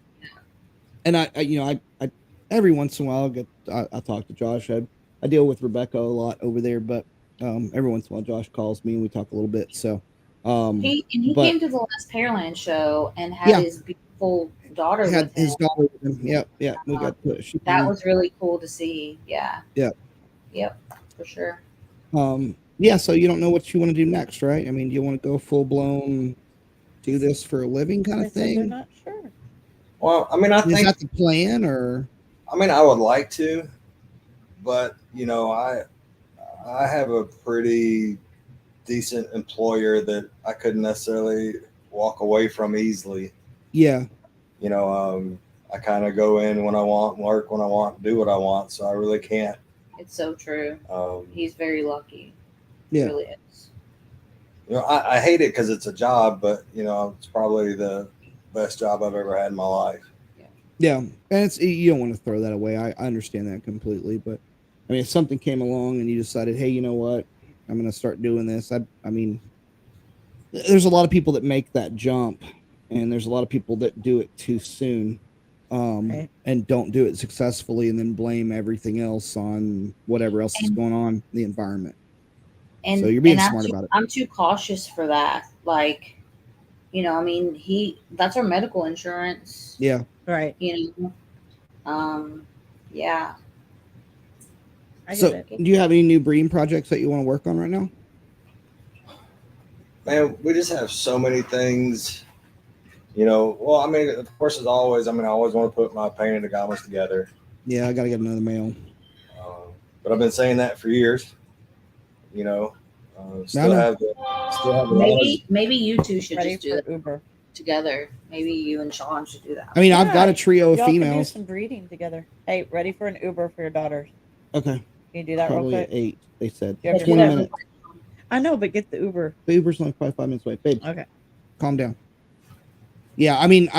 And I every once in a while I talk to Josh. I deal with Rebecca a lot over there, but every once in a while Josh calls me and we talk a little bit. So He but- came to the last Pearland show and had Yeah. his beautiful daughter had with him. his daughter with him. Yeah. We got That was really cool to see. Yeah. Yeah. Yep. For sure. yeah. So you don't know what you want to do next, right? I mean, do you want to go full blown do this for a living kind They of said they're thing? not sure. Well, I mean, I Is think that the plan, or I would like to, but you know, I have a pretty decent employer that I couldn't necessarily walk away from easily. yeah? You know, I kind of go in when I want, work when I want, do what I want. So I really can't. It's so true. Um, He's very lucky. Yeah. He really is. you know, I hate it because it's a job, but you know, it's probably the best job I've ever had in my life. Yeah, and it's you don't want to throw that away. I understand that completely, but I mean, if something came along and you decided, hey, you know what, I'm going to start doing this. I mean, there's a lot of people that make that jump, and there's a lot of people that do it too soon, Right. and don't do it successfully, and then blame everything else on whatever else is going on in the environment. And So you're being and smart about it. I'm too cautious for that. Like, you know, I mean, that's our medical insurance. Yeah. Right. You know. Yeah. I So, get it. do you have any new breeding projects that you want to work on right now? Man, we just have so many things. You know, well, I mean, of course, as always, I always want to put my painted agamas together. Yeah, I got to get another male. But I've been saying that for years. You know, I still know. have the Maybe you two should Ready just do for it Uber. together. Maybe you and Sean should do that. I mean, I've got a Yeah, trio of Y'all can do females. some breeding together. Hey, ready for an Uber for your daughters? Okay, Can you do that probably real at quick? 8. They said You have to 20 do that minutes. I know, but get the Uber. The Uber's only probably 5 minutes away. Babe, Okay. calm down. Yeah, I mean,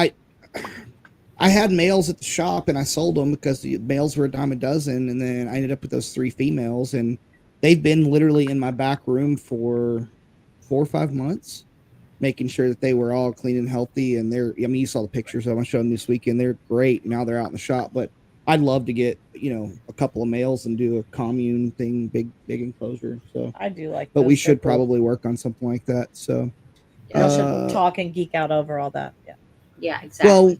I had males at the shop and I sold them because the males were a dime a dozen, and then I ended up with those 3 females, and they've been literally in my back room for 4 or 5 months, making sure that they were all clean and healthy. And you saw the pictures I'm gonna show them this weekend. They're great. Now they're out in the shop, but I'd love to get, a couple of males and do a commune thing, big enclosure. So I do like. but we those. should They're cool. probably work on something like that. So Y'all should talk and geek out over all that. Yeah. Yeah, exactly. well,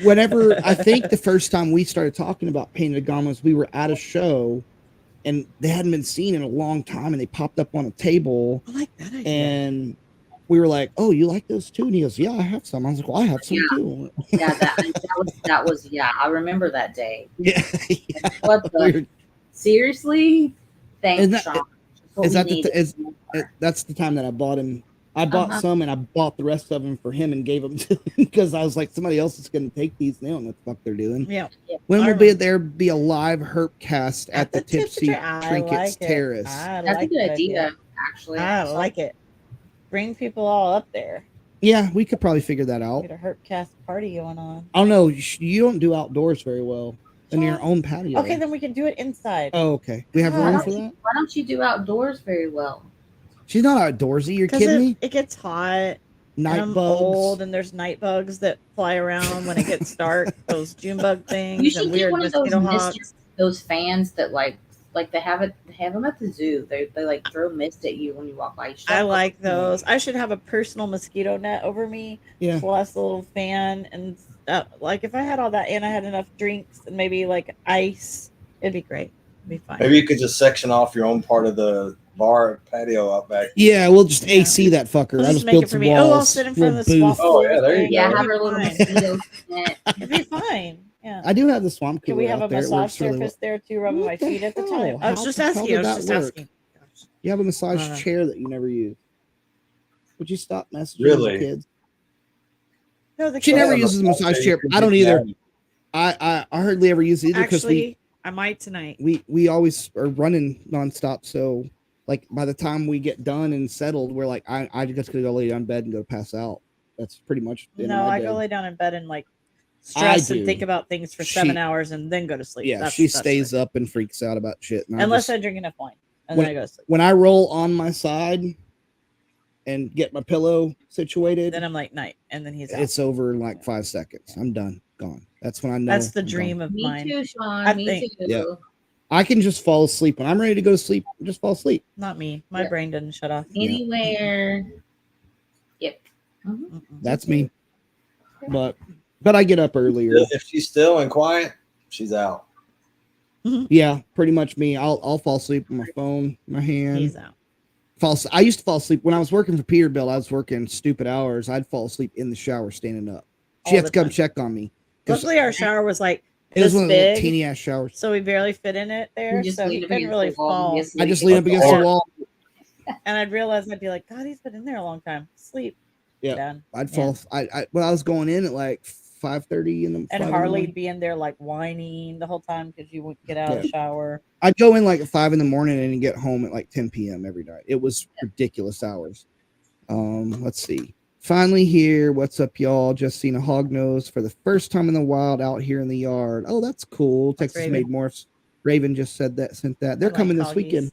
whenever I think the first time we started talking about painted agamas, we were at a show and they hadn't been seen in a long time, and they popped up on a table. I like that idea. And we were like, "Oh, you like those too?" And he goes, "Yeah, I have some." I was like, "Well, I have some too." Yeah, that was yeah. I remember that day. Yeah. What the? Seriously? Thanks, Sean. That's the time that I bought him. I bought some, and I bought the rest of them for him and gave them to him because I was like, somebody else is going to take these. They don't know what the fuck they're doing. Yeah. When will there be a live HERPCast at the Tipsy Trinkets Terrace? That's a good idea, actually. I like it. Bring people all up there. Yeah, we could probably figure that out. Get a HERPCast party going on. Oh no, you don't do outdoors very well in your own patio. Okay, then we can do it inside. Oh, okay. We have room for that. Why don't you do outdoors very well? She's not outdoorsy. You're kidding me? It gets hot. Night I'm bugs. old, and there's night bugs that fly around when it gets dark. Those June bug things. You should and get weird one of mosquito those fans that like they have them at the zoo. They like throw mist at you when you walk by. I like those. I should have a personal mosquito net over me, plus a little fan, and like if I had all that and I had enough drinks and maybe like ice, it'd be great. It'd be fine. Maybe you could just section off your own part of the bar patio out back. Yeah, we'll just AC that fucker. We'll I just built some walls. Oh, I'll sit in front of the swamp. Oh yeah, there you go. Yeah, have her little mosquito net. It'd be fine. Yeah. I do have the swamp cooler. Can we have a there. massage therapist there too, rubbing my feet at the time? I was just asking. You have a massage chair that you never use. Would you stop messaging the kids? No, she never uses a massage chair. I don't either. I hardly ever use it either because I might tonight. We always are running nonstop. So like by the time we get done and settled, we're like, I just gonna go lay down in bed and go pass out. That's pretty much. I go lay down in bed and like stress and think about things for 7 hours and then go to sleep. Yeah, she stays up and freaks out about shit. Unless I drink enough wine and then I go to sleep. When I roll on my side and get my pillow situated, then I'm like night, and then he's out. It's over in like 5 seconds. I'm done, gone. That's when I know. That's the dream of mine. Me too, Sean. Me too. Yeah. I can just fall asleep when I'm ready to go to sleep. Just fall asleep. Not me. My brain doesn't shut off. Anywhere. Yep. Mm-hmm. That's me. But I get up earlier. If she's still and quiet, she's out. Yeah, pretty much me. I'll fall asleep with my phone, my hand. He's out. I used to fall asleep when I was working for Peterbilt. I was working stupid hours. I'd fall asleep in the shower standing up. She had to come check on me. Luckily, our shower was like it was one big, of the teeny ass showers, so we barely fit in it there. So he couldn't really fall. I just lean up against the wall, and I'd realize I'd be like, God, he's been in there a long time. Sleep. Yeah, done. I'd fall. I was going in at like 5:30 in the and Harley'd be in there like whining the whole time because you wouldn't get out of the shower. I'd go in like at 5 a.m. and get home at like 10 p.m. every night. It was ridiculous hours. Let's see. Finally here. What's up, y'all? Just seen a hog nose for the first time in the wild out here in the yard. Oh, that's cool. Texas made morphs. Raven just sent that. They're coming this weekend.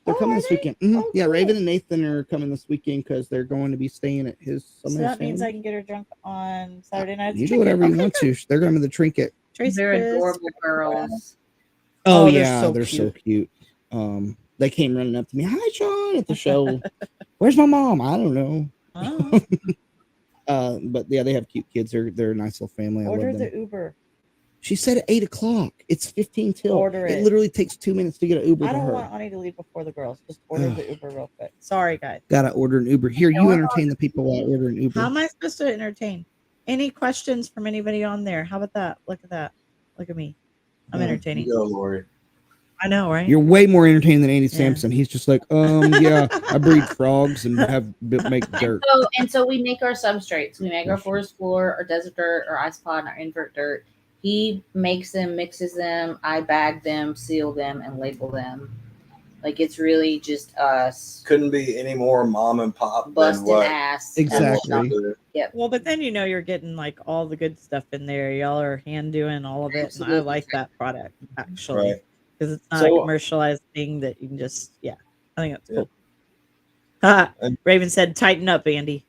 They're coming this weekend. Oh, yeah, Raven and Nathan are coming this weekend because they're going to be staying at his. So that means I can get her drunk on Saturday night. You do whatever you want to. They're going to the trinket. They're adorable girls. Oh yeah, they're so cute. They came running up to me. Hi, Sean, at the show. Where's my mom? I don't know. Oh. But yeah, they have cute kids. They're a nice little family. Order I love them. the Uber. She said at 8 o'clock. It's 15 till. Order it. It literally takes 2 minutes to get an Uber. I don't to her. want Ani to leave before the girls. Just order the Uber real quick. Sorry, guys. Gotta order an Uber. Here, you entertain the people while I order an Uber. How am I supposed to entertain? Any questions from anybody on there? How about that? Look at that. Look at me. I'm entertaining. You go, Lori. I know, right? You're way more entertaining than Andy Sampson. He's just like, yeah, I breed frogs and make dirt. So we make our substrates. We make our forest floor, our desert dirt, our ice pod, and our invert dirt. He makes them, mixes them. I bag them, seal them, and label them. Like it's really just us Couldn't be any more mom and pop than busting what. ass. Exactly. Well, but then you're getting like all the good stuff in there. Y'all are hand doing all of it, and I Absolutely. like that product actually Right. because it's not So- a commercialized thing that you can just I think that's Yeah. cool. Ha! And- Raven said, "Tighten up, Andy.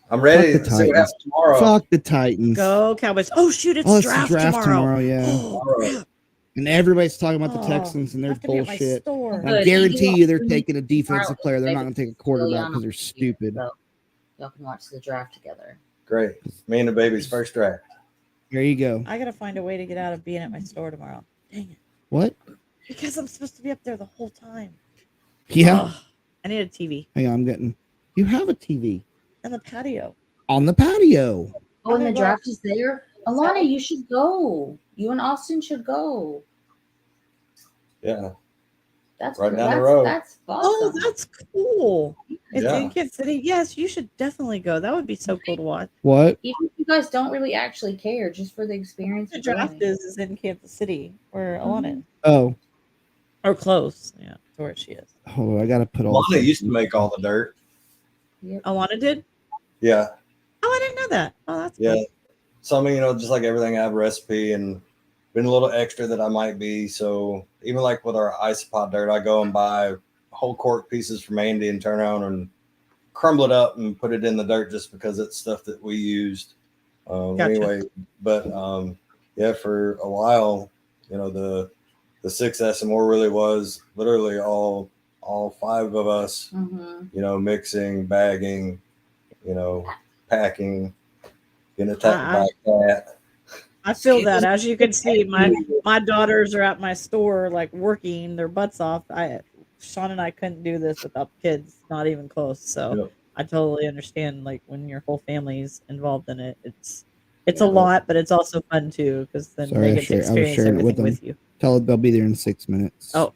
I'm ready Fuck the to see what Titans. happens tomorrow. Fuck the Titans. Go Cowboys! Oh shoot, it's the draft, draft tomorrow. yeah. Oh, crap. And everybody's talking about the Oh, Texans and I their have to be at my bullshit. store. I Good. guarantee you they're Tomorrow- taking a defensive tomorrow, player. They're not going to take a quarterback because they're stupid. So y'all can watch the draft together. Great. Me and the baby's first draft. There you go. I gotta find a way to get out of being at my store tomorrow. Dang it! What? Because I'm supposed to be up there the whole time. Yeah. Ugh. I need a TV Hang on, I'm getting. You have a TV and the patio. on the patio. Oh, and the Okay, draft is there. Alana, you should go. You and Austin should go. Yeah. That's Right down the that's, road. That's Oh, awesome. that's cool. It's Yeah. in Kansas City. Yes, you should definitely go. That would be so cool to watch. What? Even if you guys don't really actually care, just for the experience. The of draft going. is in Kansas City where Alana is. Oh, Or close. Yeah, to where she is. hold on. I got to put all. Lana used to make all the dirt. Alana did? Yeah. Oh, I didn't know that. Oh, that's Yeah. cool. So I mean, just like everything, I have a recipe and been a little extra that I might be. So even like with our isopod dirt, I go and buy whole cork pieces from Andy and turn around and crumble it up and put it in the dirt just because it's stuff that we used. Gotcha. Anyway, but yeah, for a while, the 6SnMore really was literally all 5 of us, Mhm. mixing, bagging, packing, getting attacked I- by a cat. I feel that. As you can see, my daughters are at my store like working their butts off. Sean and I couldn't do this without kids, not even close. So Yep. I totally understand like when your whole family's involved in it. It's a Yeah. lot, but it's also fun too because then Sorry, I they get to was experience sharing it with everything them. with you. Tell it they'll be there in 6 minutes. Oh,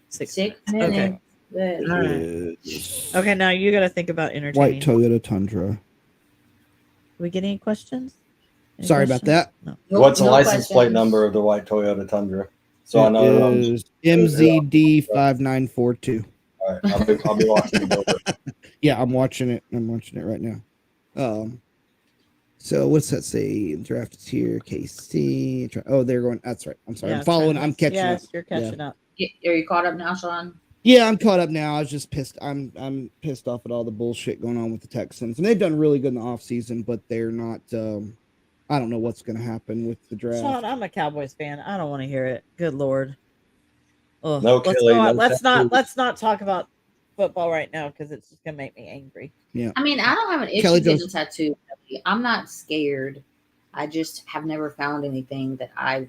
6 6 minutes. minutes. Good. All right. Yes. Okay, now you got to think about entertaining. White Toyota Tundra. We get any questions? Any Sorry about questions? that. No. Nope, What's the no license plate questions. number of the white Toyota Tundra? So I know. It is MZD5942. All right, I'll be watching the over. Yeah, I'm watching it. I'm watching it right now. So what's that say? Draft is here. KC. Oh, they're going. That's right. I'm sorry. Yeah, I'm following. trying I'm to- catching yes, up. you're catching up. Are you caught up now, Sean? Yeah, I'm caught up now. I was just pissed. I'm pissed off at all the bullshit going on with the Texans, and they've done really good in the offseason, but they're not. I don't know what's going to happen with the draft. Sean, I'm a Cowboys fan. I don't want to hear it. Good Lord. Ugh. No let's Kelly, go on. no tattoos. Let's not talk about football right now because it's just gonna make me angry. I mean, I don't have an issue Kelly getting goes- a tattoo. I'm not scared. I just have never found anything that I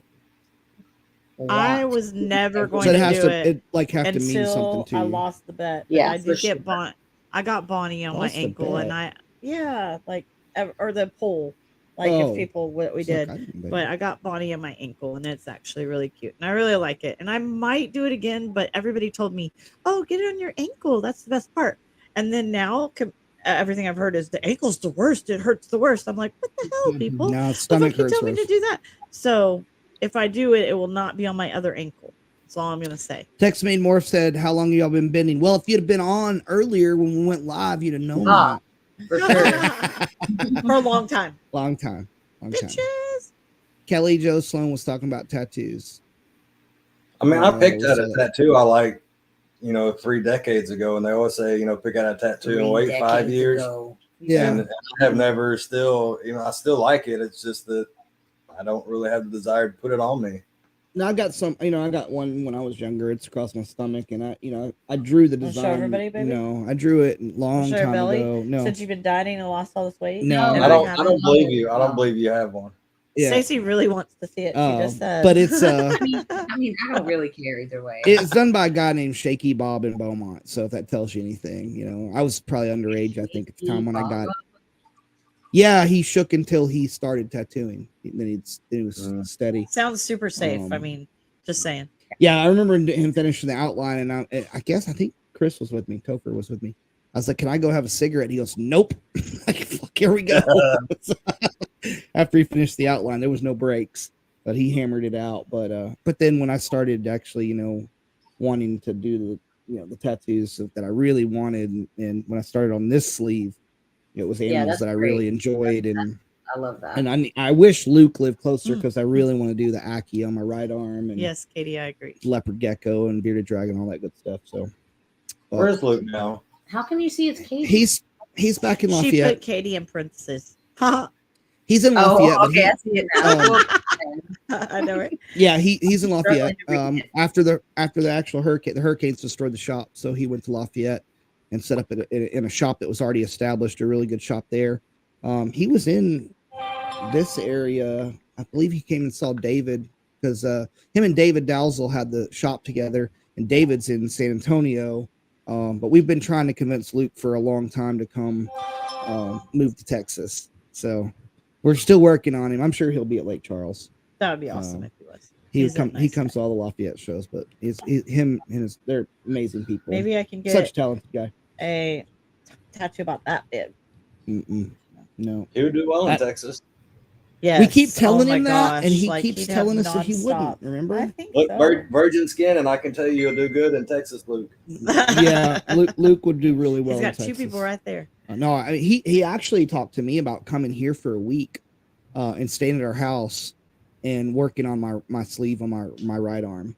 I want. was never going So to it has do to. It like have to mean until something to I you. lost the bet. Yeah, I for did sure. get I got Bonnie on Lost my the ankle, and bet. or the pole, like Oh. if people what we It's like, did. I didn't bet. But I got Bonnie on my ankle, and it's actually really cute, and I really like it. And I might do it again, but everybody told me, "Oh, get it on your ankle. That's the best part." And then now, everything I've heard is the ankle's the worst. It hurts the worst. I'm like, what the hell, people? No, The stomach fuck you hurts tell me worse. to do that? So if I do it, it will not be on my other ankle. That's all I'm gonna say. Text Main Morph said, "How long y'all been bending?" Well, if you'd have been on earlier when we went live, you'd have known Ah. that. For sure. For a long time. Long time. Bitches. Kelly Joe Sloan was talking about tattoos. I mean, I picked Oh, out so- a tattoo I like, 3 decades ago, and they always say, pick out a tattoo and wait 5 years. Yeah. And I have never still, I still like it. It's just that I don't really have the desire to put it on me. Now I got some. I got one when I was younger. It's across my stomach, and I drew the Wanna show design. everybody, baby? No, I drew it a long Show your time belly? ago. No, Since you've been dieting and lost all this weight. No. And I don't haven't. believe you. I don't believe you have one. yeah, Stacey really wants to see it. She Oh, just said. but it's I mean, I don't really care either way. it's done by a guy named Shaky Bob in Beaumont. So if that tells you anything, I was probably underage. I think at the time when I got it. Yeah, he shook until he started tattooing. Then he was steady. Sounds super safe. I Um, mean, just saying. Yeah, I remember him finishing the outline, and I think Chris was with me. Topher was with me. I was like, "Can I go have a cigarette?" He goes, "Nope." Like, fuck, here we go. After he finished the outline, there was no breaks, but he hammered it out. But then when I started actually, wanting to do the tattoos that I really wanted. And when I started on this sleeve, it was animals that's that I great. really enjoyed. And I love that. I wish Luke lived closer because I really want to do the Aki on my right arm and Yes, Katie, I agree. leopard gecko and bearded dragon, all that good stuff. So Where's Luke now? How can you see it's Katie? he's back in She Lafayette. put Katie in parentheses. Ha! He's in Lafayette, but okay, I see it now. I know, right? yeah, he's in Lafayette. Struggling to read After the actual hurricane, the hurricanes destroyed the shop, so he went to Lafayette and set up in a shop that was already established, a really good shop there. He was in this area. I believe he came and saw David because him and David Dalzell had the shop together, and David's in San Antonio. But we've been trying to convince Luke for a long time to come move to Texas. So we're still working on him. I'm sure he'll be at Lake Charles. That would be awesome if he was. He comes to all the Lafayette shows, but they're amazing people. Maybe I can get Such a talented guy. a tattoo about that big. No. He would do well in Texas. Yeah, We keep telling my him that, and gosh, he like, keeps he'd telling have us that he wouldn't. nonstop. I Remember? think Look, so. virgin skin, and I can tell you you'll do good in Texas, Luke. Yeah, Luke would do really well. He's got in two Texas. people right there. No, he actually talked to me about coming here for a week, and staying at our house, and working on my sleeve on my right arm.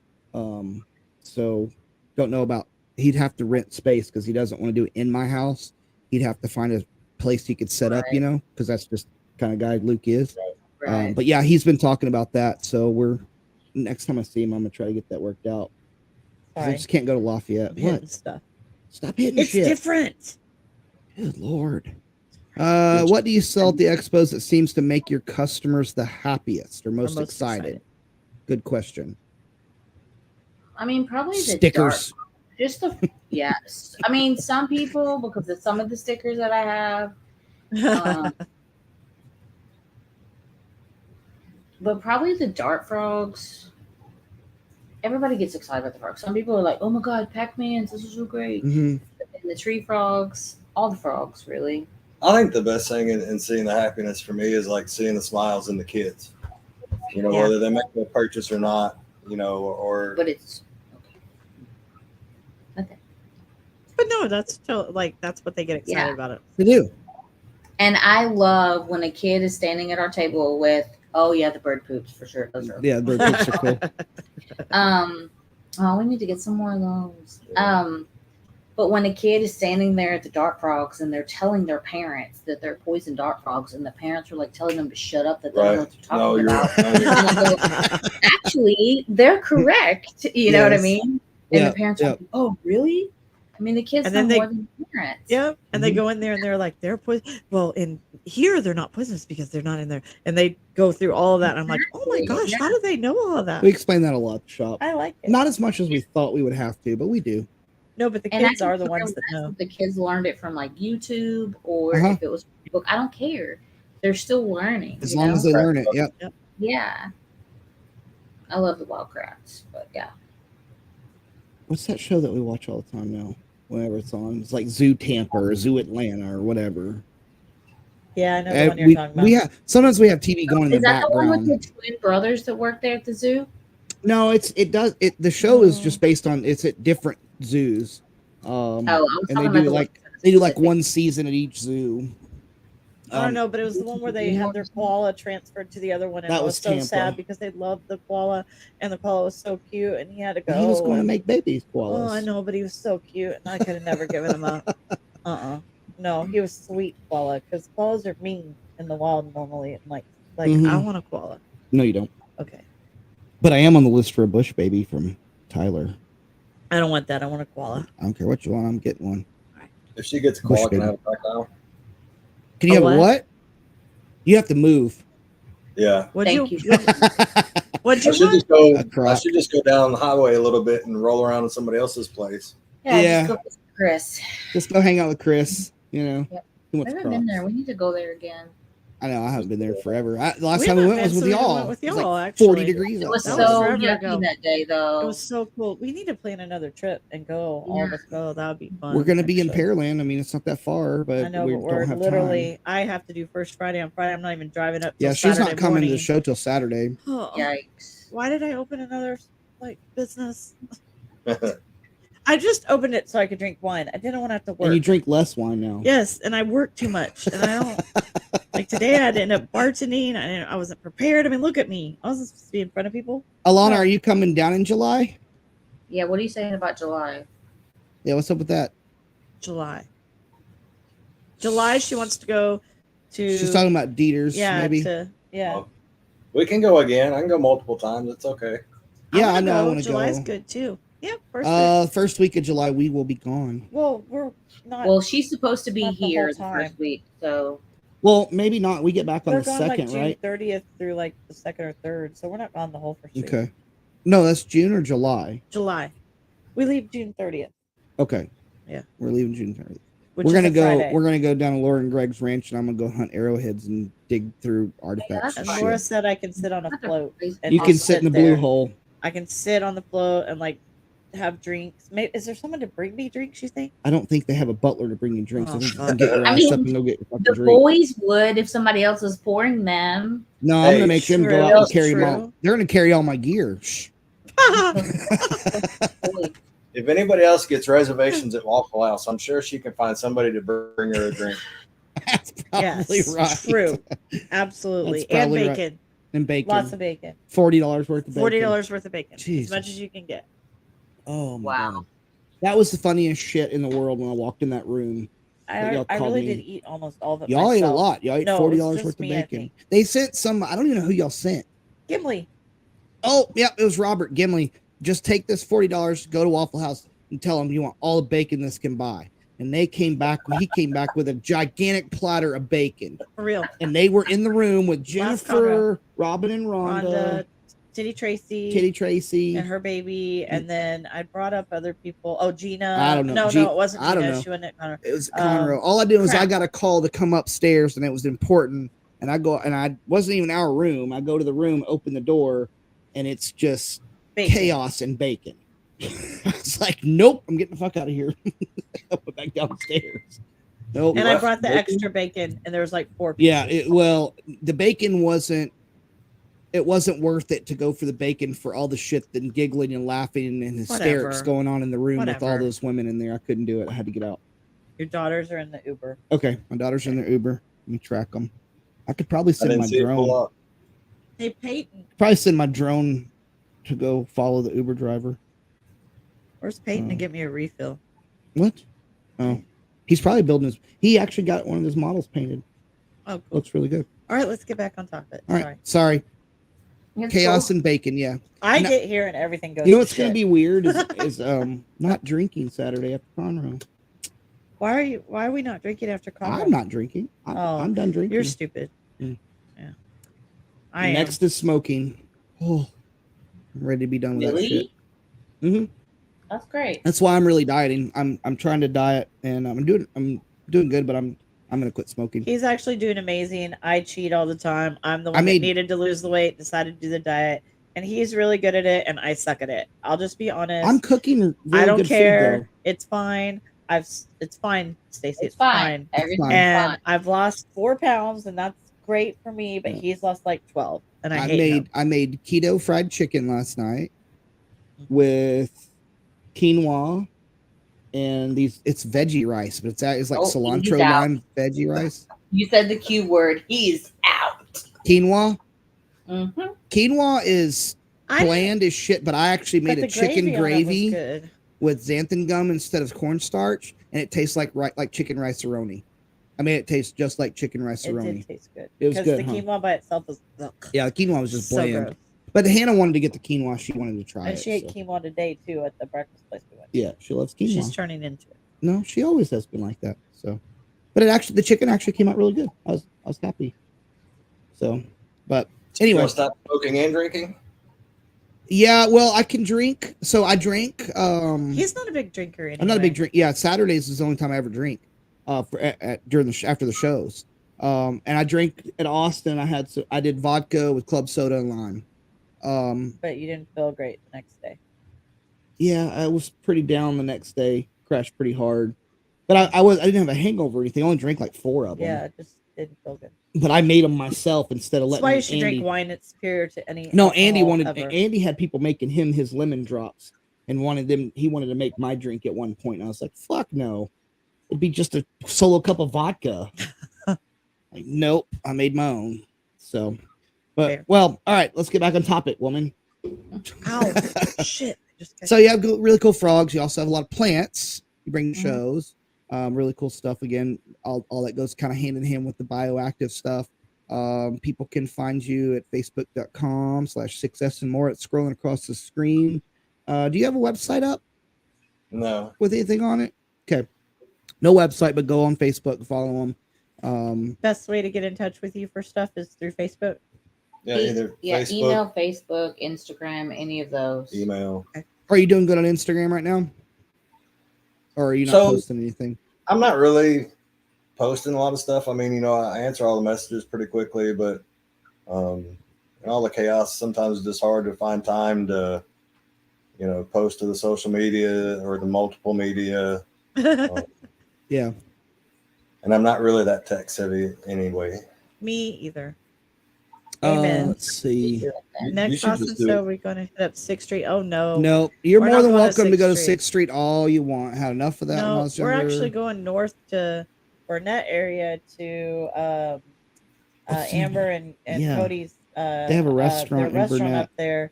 So don't know about. He'd have to rent space because he doesn't want to do it in my house. He'd have to find a place he could set up, because that's just kind of guy Luke is. Right. But yeah, he's been talking about that. So next time I see him, I'm gonna try to get that worked out. I Sorry. just can't go to Lafayette. I'm hitting What? stuff. Stop hitting It's shit. different. Good Lord. What do you sell at the expos that seems to make your customers the happiest or most excited? Good question. I mean, probably the Stickers. dark. Just yes. I mean, some people, because of some of the stickers that I have. But probably the dart frogs. Everybody gets excited about the frogs. Some people are like, "Oh my god, Pac-Mans, this is so great!" Mm-hmm. And the tree frogs, all the frogs, really. I think the best thing in seeing the happiness for me is like seeing the smiles in the kids. Whether they make a purchase or not, or. But it's okay. But no, that's what they get excited about it. They do. And I love when a kid is standing at our table with, oh yeah, the bird poops for sure. Those are Yeah, bird poops are cool. Oh, we need to get some more of those. But when a kid is standing there at the dart frogs and they're telling their parents that they're poison dart frogs, and the parents are like telling them to shut up, that they don't know what they're talking about. Right. Actually, they're correct. You know what I mean? And the parents are like, oh, really? I mean, the kids know more than the parents. Yep. And they go in there and they're like, they're poison. Well, in here, they're not poisonous because they're not in there. And they go through all of that. And I'm like, oh my gosh, how do they know all of that? We explain that a lot at the shop. I like it. Not as much as we thought we would have to, but we do. No, but the kids are the ones that know. The kids learned it from like YouTube or if it was a book. I don't care. They're still learning. As long as they learn it. Yep. Yeah. I love the wild crafts, but yeah. What's that show that we watch all the time now? Whenever it's on, it's like Zoo Tampa or Zoo Atlanta or whatever. Yeah, I know the one you're talking about. Sometimes we have TV going in the background. Is that the one with the twin brothers that work there at the zoo? No, the show is just based on, it's at different zoos. And they do like one season at each zoo. I don't know, but it was the one where they had their koala transferred to the other one, and that it was so Tampa. sad because they loved the koala, and the koala was so cute, and he had to go. He was going to make babies koalas. Oh, I know, but he was so cute, and I could have never given him up. No, he was sweet koala, because koalas are mean in the wild normally, and like I want a koala. No, you don't. Okay, but I am on the list for a bush baby from Tyler. I don't want that. I want a koala. I don't care what you want. I'm getting one. If she gets a koala, can I have a crocodile? Can you have a what? You have to move. Yeah. What'd you I should just go down the highway a little bit and roll around in somebody else's place. Yeah. Just go with Chris. Just go hang out with Chris. Yep. I haven't been there. We need to go there again. I know. I haven't been there forever. The last time we went was with y'all. With y'all, it was like 40 degrees. It was so yucky that day, though. It was so cool. We need to plan another trip and go. All of us go. That would be fun. We're going to be in Pearland. I mean, it's not that far, but I know, we but we're don't have literally. time. I have to do First Friday on Friday. I'm not even driving up. Yeah, she's not coming to the show till Saturday. Oh, yikes! Why did I open another business? I just opened it so I could drink wine. I didn't want to have to work. And you drink less wine now. Yes, and I work too much, and I don't like today. I ended up bartending. I wasn't prepared. I mean, look at me. I wasn't supposed to be in front of people. Alana, No. are you coming down in July? Yeah, what are you saying about July? Yeah, what's up with that? July, she wants to go to. She's talking about Dieter's, yeah, maybe. yeah. We can go again. I can go multiple times. It's okay. Yeah, I wanna know. I go. want to go. July's good too. Yeah, First week of July, we will be gone. Well, we're not. Well, she's supposed to be Not the whole here the time. first week, so Well, maybe not. We get back on we're the gone second, like June right? 30th through like the 2nd or 3rd, so we're not gone the whole first week. Okay. No, that's June or July. July. We leave June 30th. Okay. Yeah. We're leaving June 30th. Which We're is gonna a go. Friday. We're gonna go down to Laura and Greg's ranch, and I'm gonna go hunt arrowheads and dig through artifacts. that's And and fine. Laura shit. said I can sit on a float. And You I'll can sit in the blue there. hole. I can sit on the float and like have drinks. Maybe, is there someone to bring me drinks? You think? I don't think they have a butler to bring you drinks. Oh, I think you fuck. can get your I ass mean, up and go get your fucking the drink. boys would if somebody else was pouring them. No, I'm Hey, gonna make them go true, out and carry them all. true. They're gonna carry all my gear. Shh. Boy, If anybody else gets reservations at Waffle House, I'm sure she can find somebody to bring her a drink. That's probably Yes, right. true. Absolutely. That's And probably right. bacon. And bacon. Lots of bacon. $40 worth of bacon. $40 worth of bacon. Jesus. As much as you can get. Oh my Wow. god. That was the funniest shit in the world when I walked in that room. But y'all I called really me. did eat almost all of it. Y'all ate a myself. lot. Y'all ate No, it was $40 just worth of me, I bacon. think. They sent some. I don't even know who y'all sent. Gimli. Oh, yeah, it was Robert Gimli. Just take this $40, go to Waffle House, and tell them you want all the bacon this can buy. And they came back. He came back with a gigantic platter of bacon. For real. And they were in the room with Last Jennifer, Robin, and Rhonda, Rhonda, Titty Tracy, Kitty Tracy. and her baby. And then I brought up other people. Oh, Gina. I don't know. No, Gina- it wasn't I don't Gina. know. She wasn't at Connor. It was Conroe. All I did was crap. I got a call to come upstairs, and it was important. And I go, and I wasn't even our room. I go to the room, open the door, and it's just Bacon. chaos and bacon. It's like, nope, I'm getting the fuck out of here. I went back downstairs. Nope. And I Left brought the bacon? extra bacon, and there was like 4 pieces. Yeah, well, the bacon wasn't. It wasn't worth it to go for the bacon for all the shit and giggling and laughing and hysterics Whatever. going on in the room with all Whatever. those women in there. I couldn't do it. I had to get out. Your daughters are in the Uber. Okay, my daughter's in their Uber. Let me track them. I could probably I send didn't my see it pull drone. up. Hey, Peyton. Probably send my drone to go follow the Uber driver. Where's Peyton to Oh. get me a refill? What? Oh, he's probably building his. He actually got one of his models painted. Oh, cool. Looks really good. All right, let's get back on topic. All right, Sorry. sorry. it's Chaos cool. and bacon. Yeah. I No. get here and everything goes. You know to what's going to shit. be weird is not drinking Saturday after Conroe. Why are we not drinking after coffee? I'm not drinking. I'm, Oh, I'm done drinking. You're stupid. Mm. Yeah. I am. Next is smoking. Oh, I'm ready to be done with that shit. Really? hmm That's great. That's why I'm really dieting. I'm trying to diet, and I'm doing good, but I'm gonna quit smoking. He's actually doing amazing. I cheat all the time. I'm the I one made- that needed to lose the weight, decided to do the diet, and he's really good at it, and I suck at it. I'll just be honest. I'm cooking. Really I don't good care. Food, It's fine. It's fine, Stacy. It's fine. Everything's fine. And fine. I've lost 4 pounds, and that's great for me. But Yeah. he's lost like 12, and I though. hate him. I made keto fried chicken last night with quinoa and it's veggie rice, but it's like Oh, cilantro he's out. lime veggie rice. You said the Q word. He's out. Quinoa. Mm-hmm. Quinoa is I didn't- bland as shit, but I actually but made a the chicken on it was gravy good. with xanthan gum instead of cornstarch, and it tastes like chicken rice-a-roni. I mean, it tastes just like chicken It rice-a-roni. did taste good. It was because good, the huh? quinoa by itself was ugh, Yeah, the quinoa was just so bland. gross. But Hannah wanted to get the quinoa. She wanted to try And it. she ate so- quinoa today too at the breakfast place we went to. Yeah, she loves quinoa. She's turning into it. No, she always has been like that. So, but the chicken actually came out really good. I was happy. So, but You anyway, want to stop smoking and drinking? yeah. Well, I can drink. So I drink. He's not a big drinker anyway. I'm not a big drink. Yeah, Saturdays is the only time I ever drink. During after the shows. And I drink at Austin. I did vodka with club soda and lime. But you didn't feel great the next day. Yeah, I was pretty down the next day. Crashed pretty hard. But I didn't have a hangover or anything. I only drank like 4 of them. Yeah, it just didn't feel good. But I made them myself instead of That's letting why you should Andy. drink wine. It's superior to any. No, alcohol ever. Andy had people making him his lemon drops. and he wanted to make my drink at one point. And I was like, fuck no. It'd be just a solo cup of vodka. Like, nope, I made my own. So, but Fair. well, all right, let's get back on topic, woman. Ow, shit. So you have really cool frogs. You also have a lot of plants. You bring Mhm. shows, really cool stuff. Again, all that goes kind of hand in hand with the bioactive stuff. People can find you at facebook.com/6SnMore. It's scrolling across the screen. Do you have a website up No. with anything on it? Okay. No website, but go on Facebook and follow them. Best way to get in touch with you for stuff is through Facebook. Yeah, either Facebook, email, Facebook, Instagram, any of those. email. Are you doing good on Instagram right now? Or are you not posting anything? I'm not really posting a lot of stuff. I mean, I answer all the messages pretty quickly, but and all the chaos, sometimes it's just hard to find time to, post to the social media or the multiple media. Yeah. And I'm not really that tech savvy anyway. Me either. Amen. Let's see. Next Austin, so we're going to hit up 6th Street. Oh no. No, you're We're more not than going to welcome to go to 6th 6th Street all you want. Had enough of that when I No, was we're younger. actually going north to Burnett area to Amber and Yeah. Cody's. They have a restaurant their in restaurant Burnett. up there,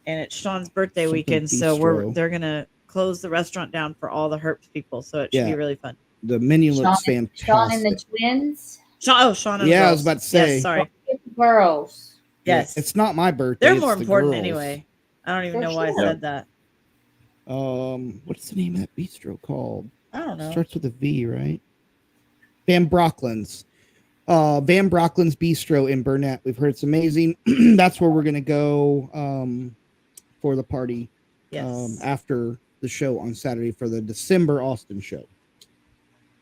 and it's Sean's birthday Something weekend. So bistro. they're gonna close the restaurant down for all the Herps people. So it should Yeah. be really fun. The menu looks fantastic. Sean and the twins. Sean and Yeah, I girls. was about to say. Yes, sorry. Girls. Yes, It's not my birthday. they're it's more the important girls. anyway. I don't even For know why I sure. said that. What's the name of that bistro called? I don't know. Starts with a V, right? Van Brocklin's. Van Brocklin's Bistro in Burnett. We've heard it's amazing. That's where we're gonna go for the party. Yes. After the show on Saturday for the December Austin show.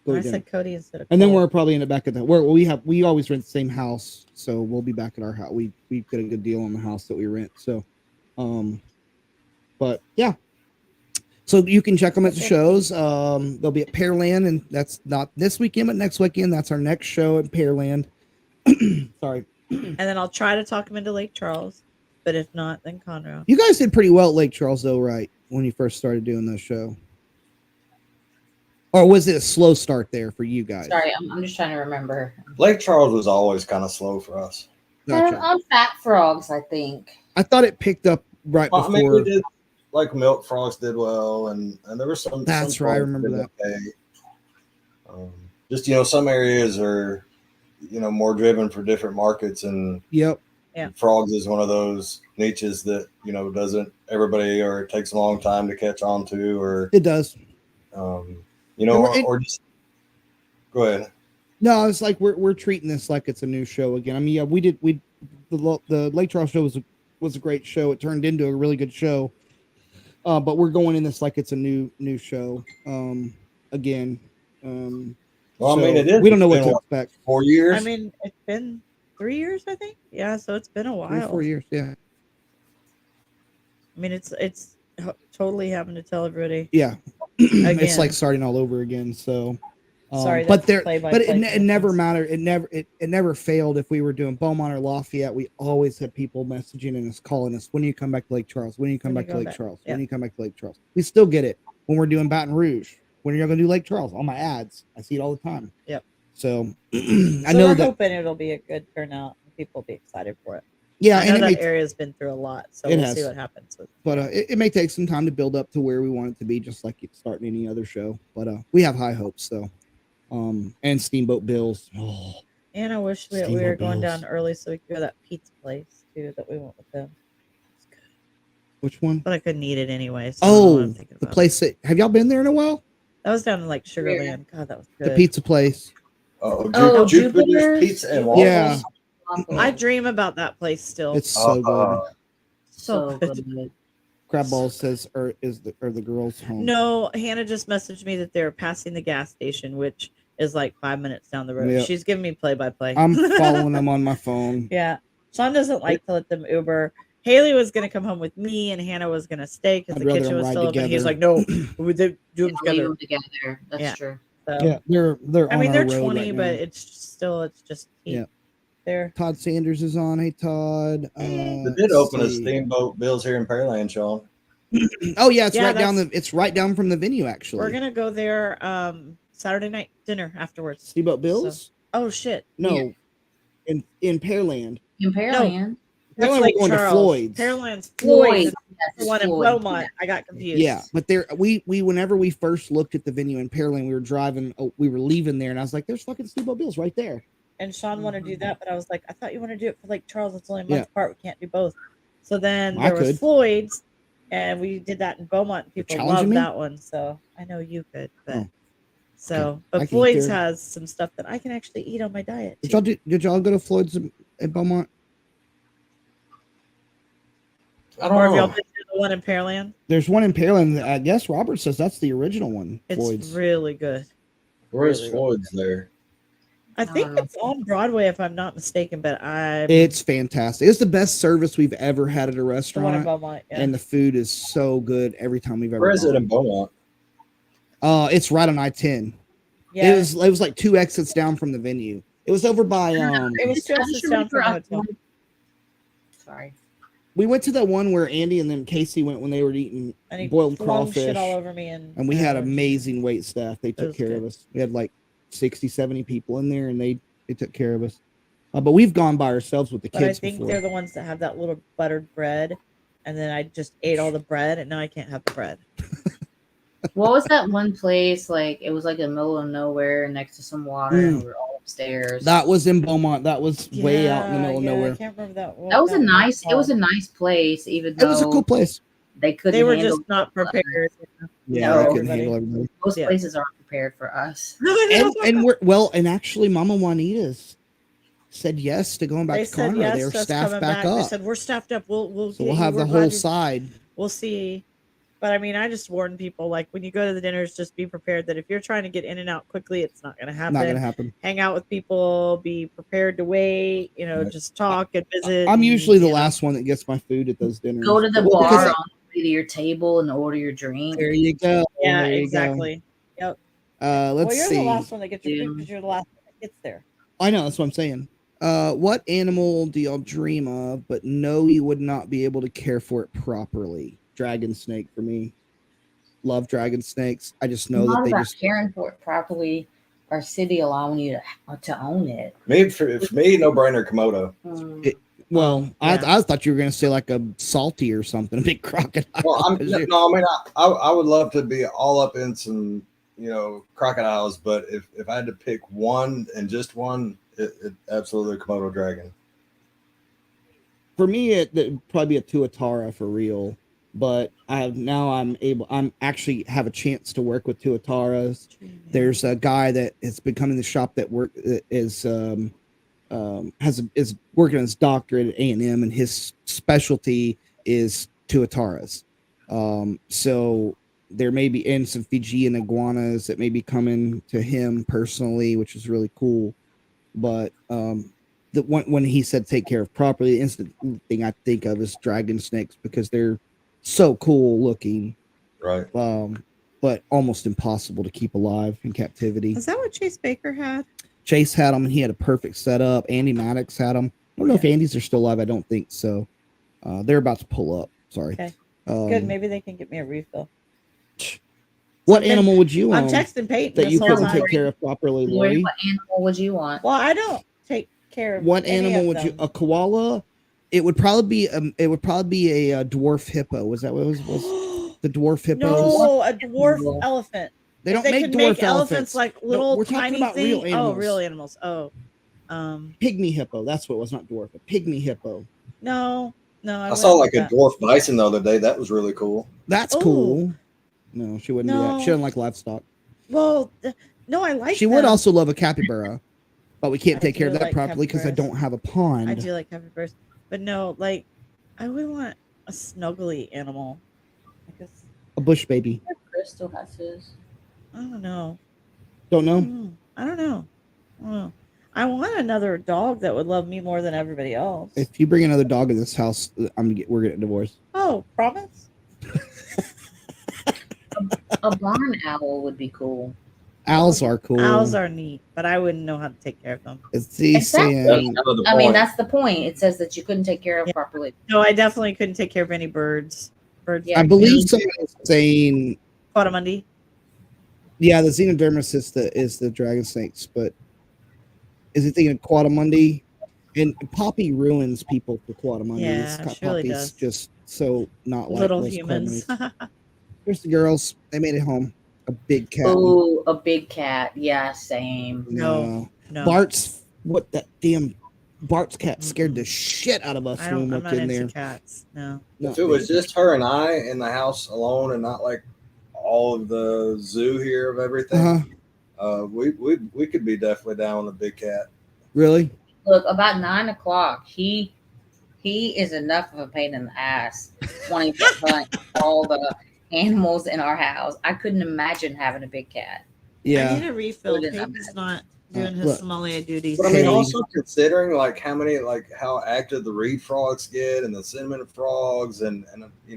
Go I to dinner. said Cody instead of And then Cole. we're probably in the back of the we always rent the same house, so we'll be back at our house. We get a good deal on the house that we rent. So but yeah. So you can check them at the shows. They'll be at Pearland, and that's not this weekend, but next weekend. That's our next show at Pearland. Sorry. And then I'll try to talk him into Lake Charles, but if not, then Conroe. You guys did pretty well at Lake Charles, though, right? When you first started doing the show. Or was it a slow start there for you guys? Sorry, I'm just trying to remember. Lake Charles was always kind of slow for us. Gotcha. On Fat Frogs, I think. I thought it picked up right Well, I before. mean, we did like Milk Frogs did well, and there were some. That's some right, I frogs remember did that. okay. Just some areas are more driven for different markets, and Yep. Yeah. frogs is one of those niches that doesn't everybody, or it takes a long time to catch on to, or It does. or just go ahead. No, I was like, we're treating this like it's a new show again. I mean, yeah, the Lake Charles show was a great show. It turned into a really good show. But we're going in this like it's a new show. Again. Well, so I mean, it is. We don't know what It's to been, expect. 4 years. I mean, it's been 3 years, I think. Yeah, so it's been a 3 or while. 4 years, yeah. I mean, it's totally having to tell everybody. Yeah. It's Again. like starting all over again. So Sorry, but that's it play-by-play never connections. mattered. It never failed. If we were doing Beaumont or Lafayette, we always had people messaging and us, calling us. When do you come back to Lake Charles? When do you come back to Lake Charles? When do you come back to Lake Charles? We still get it when we're doing Baton Rouge. When are you going to do Lake Charles? On my ads, I see it all the time. Yep. So I So know we're that. hoping it'll be a good turnout and people will be excited for it. Yeah, I know and that area's been through a lot, so it we'll has. see what happens with. but it may take some time to build up to where we want it to be, just like it's starting any other show. But we have high hopes, though. And Steamboat Bills. Oh, And I wish we were Steamboat going Bills. down early so we could go to that pizza place too that we went with them. It's good. which one? But I couldn't eat it anyway. So I don't know what Oh, I'm thinking the about. place that have y'all been there in a while? That was down in like Sugarland. God, that was good. The pizza place. Jupiter's Jupiter's? Pizza and Waffles. Yeah. I dream about that place still. It's so good. so good. good. Crab Balls says, are the girls home? No, Hannah just messaged me that they're passing the gas station, which is like 5 minutes down the road. Yep. She's giving me play-by-play. I'm following them on my phone. Yeah. Sean doesn't like to let them Uber. Haley was going to come home with me, and Hannah was going to stay because I'd the rather kitchen them was ride still open. He's together. like, no, we do them Leave together. them together. That's Yeah. true. So, Yeah, they're. I mean, on they're our road 20, right but now. it's just Yeah. They're Todd Sanders is on. Hey, Todd. They did open a Steamboat Bills here in Pearland, Sean. Oh yeah, it's Yeah, right down from the venue actually. We're gonna go there Saturday night dinner afterwards. Steamboat Bills? Oh shit. No, in Pearland. In Pearland. That's Pearland, Lake we're going to Charles. Floyd's. Pearland's Floyd. Floyd's. The one in Beaumont. I got confused. Yeah, but there we whenever we first looked at the venue in Pearland, we were driving. We were leaving there, and I was like, "There's fucking Steamboat Bills right there." And Sean wanted to do that, but I was like, I thought you want to do it for Lake Charles. It's only a month apart. We can't do both. So then there was Floyd's, and we did that in Beaumont. People loved that one, so I know you could. But but Floyd's has some stuff that I can actually eat on my diet. Did y'all go to Floyd's in Beaumont? I don't know. Have y'all been to the one in Pearland? There's one in Pearland. I guess Robert says that's the original one. It's Floyd's. really good. Where's Floyd's there? I think it's on Broadway, if I'm not mistaken. But it's fantastic. It's the best service we've ever had at a the one in restaurant, Beaumont, and the food is so good every time we've ever. Where is it in Beaumont? It's right on I-10. Yeah. It was like 2 exits down from the venue. It was over by It was just down from the hotel. Sorry. We went to that one where Andy and then Casey went when they were eating And he boiled flung crawfish. shit all over me, and We had amazing wait staff. They took was care good. of us. We had like 60, 70 people in there, and they took care of us. But we've gone by ourselves with the But I kids think before. they're the ones that have that little buttered bread, and then I just ate all the bread, and now I can't have the bread. What was that one place? Like it was like in the middle of nowhere next to some water, and we were all upstairs. That was in Beaumont. That was way out in the middle of nowhere. I can't remember that. That was a nice. It was a nice place, even though It was a cool place. they couldn't. They were handle just not prepared. Yeah, No, they couldn't everybody. handle everybody. Most Yeah. places aren't prepared for us. And actually, Mama Juanita's said yes to going back They to said Conroe. yes They were to us staffed coming back They up. said we're staffed up. We'll So we'll have the whole side. We'll see. But I mean, I just warn people, like when you go to the dinners, just be prepared that if you're trying to get in and out quickly, it's not going to happen. Not going to happen. Hang out with people, be prepared to wait, just talk and visit. I'm usually the last one that gets my food at those dinners. Go to the Well, bar because- on the way to your table and order your drink. There you go. Yeah, There you go. exactly. Yep. Let's Well, you're see. the last one that gets your food because you're the last one that gets there. I know, that's what I'm saying. What animal do y'all dream of, but know you would not be able to care for it properly? Dragon snake for me. Love dragon snakes. I just know Not that they about just. caring for it properly. Our city allowing you to own it. Me for me, no brainer Komodo. Well, Yeah. I thought you were gonna say like a salty or something, a big crocodile. Well, I would love to be all up in some, crocodiles, but if I had to pick one and just one, it absolutely Komodo dragon. For me, it'd probably be a tuatara for real. But I'm actually have a chance to work with tuataras. There's a guy that has been coming to the shop that is working on his doctorate at A&M, and his specialty is tuataras. So there may be in some Fijian iguanas that may be coming to him personally, which is really cool. But when he said take care of properly, the instant thing I think of is dragon snakes because they're so cool looking, Right. But almost impossible to keep alive in captivity. Is that what Chase Baker had? Chase had them, and he had a perfect setup. Andy Maddox had them. I don't know if Andy's are still alive. I don't think so. They're about to pull up. Sorry. Okay. Good. Maybe they can get me a refill. What animal would you I'm own texting Peyton that you this whole couldn't time. take care of properly, Lori, Lori? what animal would you want? Well, I don't take care of What any animal of would you? them. A koala? It would probably be a dwarf hippo. Was that what it was? The dwarf hippo? No, a dwarf elephant. They don't If make could dwarf make elephants. like No, little we're talking tiny about real things. animals. Oh, real animals. Oh, Pygmy hippo. That's what it was, not dwarf. A pygmy hippo. no. I saw like a dwarf bison the other day. That was really cool. That's Ooh. cool. No, she wouldn't do that. No. She doesn't like livestock. Well, no, I like. She would also love a capybara, but we can't I take care of do that like properly because I capybaras. don't have a pond. I do like capybaras, but no, like I would want a snuggly animal. Like A bush baby. Crystal has his. I don't know. Don't know. I don't know. I want another dog that would love me more than everybody else. If you bring another dog in this house, we're getting divorced. Oh, promise? A barn owl would be cool. Owls are cool. Owls are neat, but I wouldn't know how to take care of them. Is he Exactly. saying? I mean, that's the point. It says that you couldn't take care of properly. No, I definitely couldn't take care of any birds. Birds. Yeah. I believe somebody was saying, Quadamundi. yeah, the Xenodermis is the dragon snakes, but is he thinking of Quadamundi? And Poppy ruins people for Quadamundi. Yeah, she really Poppy's does. just so not like Little most humans. Quadamundis. Here's the girls. They made it home. A big cat. Ooh, a big cat. Yeah, same. No. Bart's Bart's cat scared the shit out of us I when don't. we I'm walked not in into there. cats. No. If it was just her and I in the house alone and not like all of the zoo here of everything, we could be definitely down with a big cat. Really? Look, about 9 o'clock, he is enough of a pain in the ass wanting to hunt all the animals in our house. I couldn't imagine having a big cat. Yeah. I need a refill. Wouldn't Peyton's imagine. not doing his Look. sommelier duties. But I mean, Hey. also considering like how active the reed frogs get and the cinnamon frogs and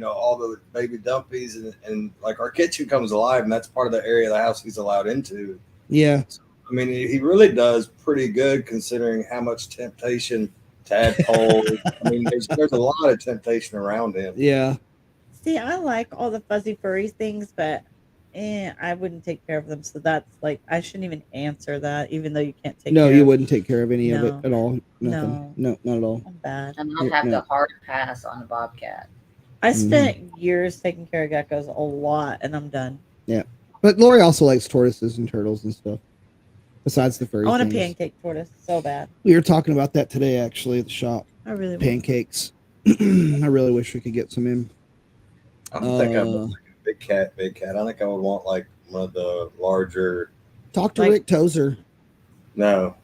all the baby dumpies and like our kitchen comes alive and that's part of the area of the house he's allowed into. Yeah. I mean, he really does pretty good considering how much temptation tadpoles. I mean, there's a lot of temptation around him. Yeah. See, I like all the fuzzy furry things, but I wouldn't take care of them. So that's like I shouldn't even answer that, even though you can't take. No, care you of wouldn't take care of any of it No. at all. Nothing. No, not at all. I'm bad. And I'll Yeah, have no. the hard pass on the bobcat. I spent years taking care of geckos a lot, and I'm done. Yeah. But Lori also likes tortoises and turtles and stuff. Besides the furry I want a things. pancake tortoise so bad. We were talking about that today actually at the shop. I really want. Pancakes. I really wish we could get some in. I don't think I would like a big cat. I think I would want like one of the larger. Talk to Like- Rick Tozer. No.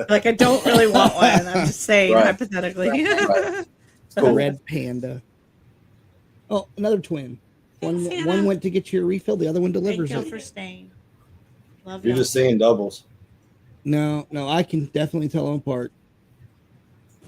Like I don't really want one. I'm just saying Right. hypothetically. Right. A red panda. Oh, another twin. Thanks, Hannah. One went to get your refill, the other one Thank delivers you it. for staying. Love You're you. just seeing doubles. No, I can definitely tell them apart.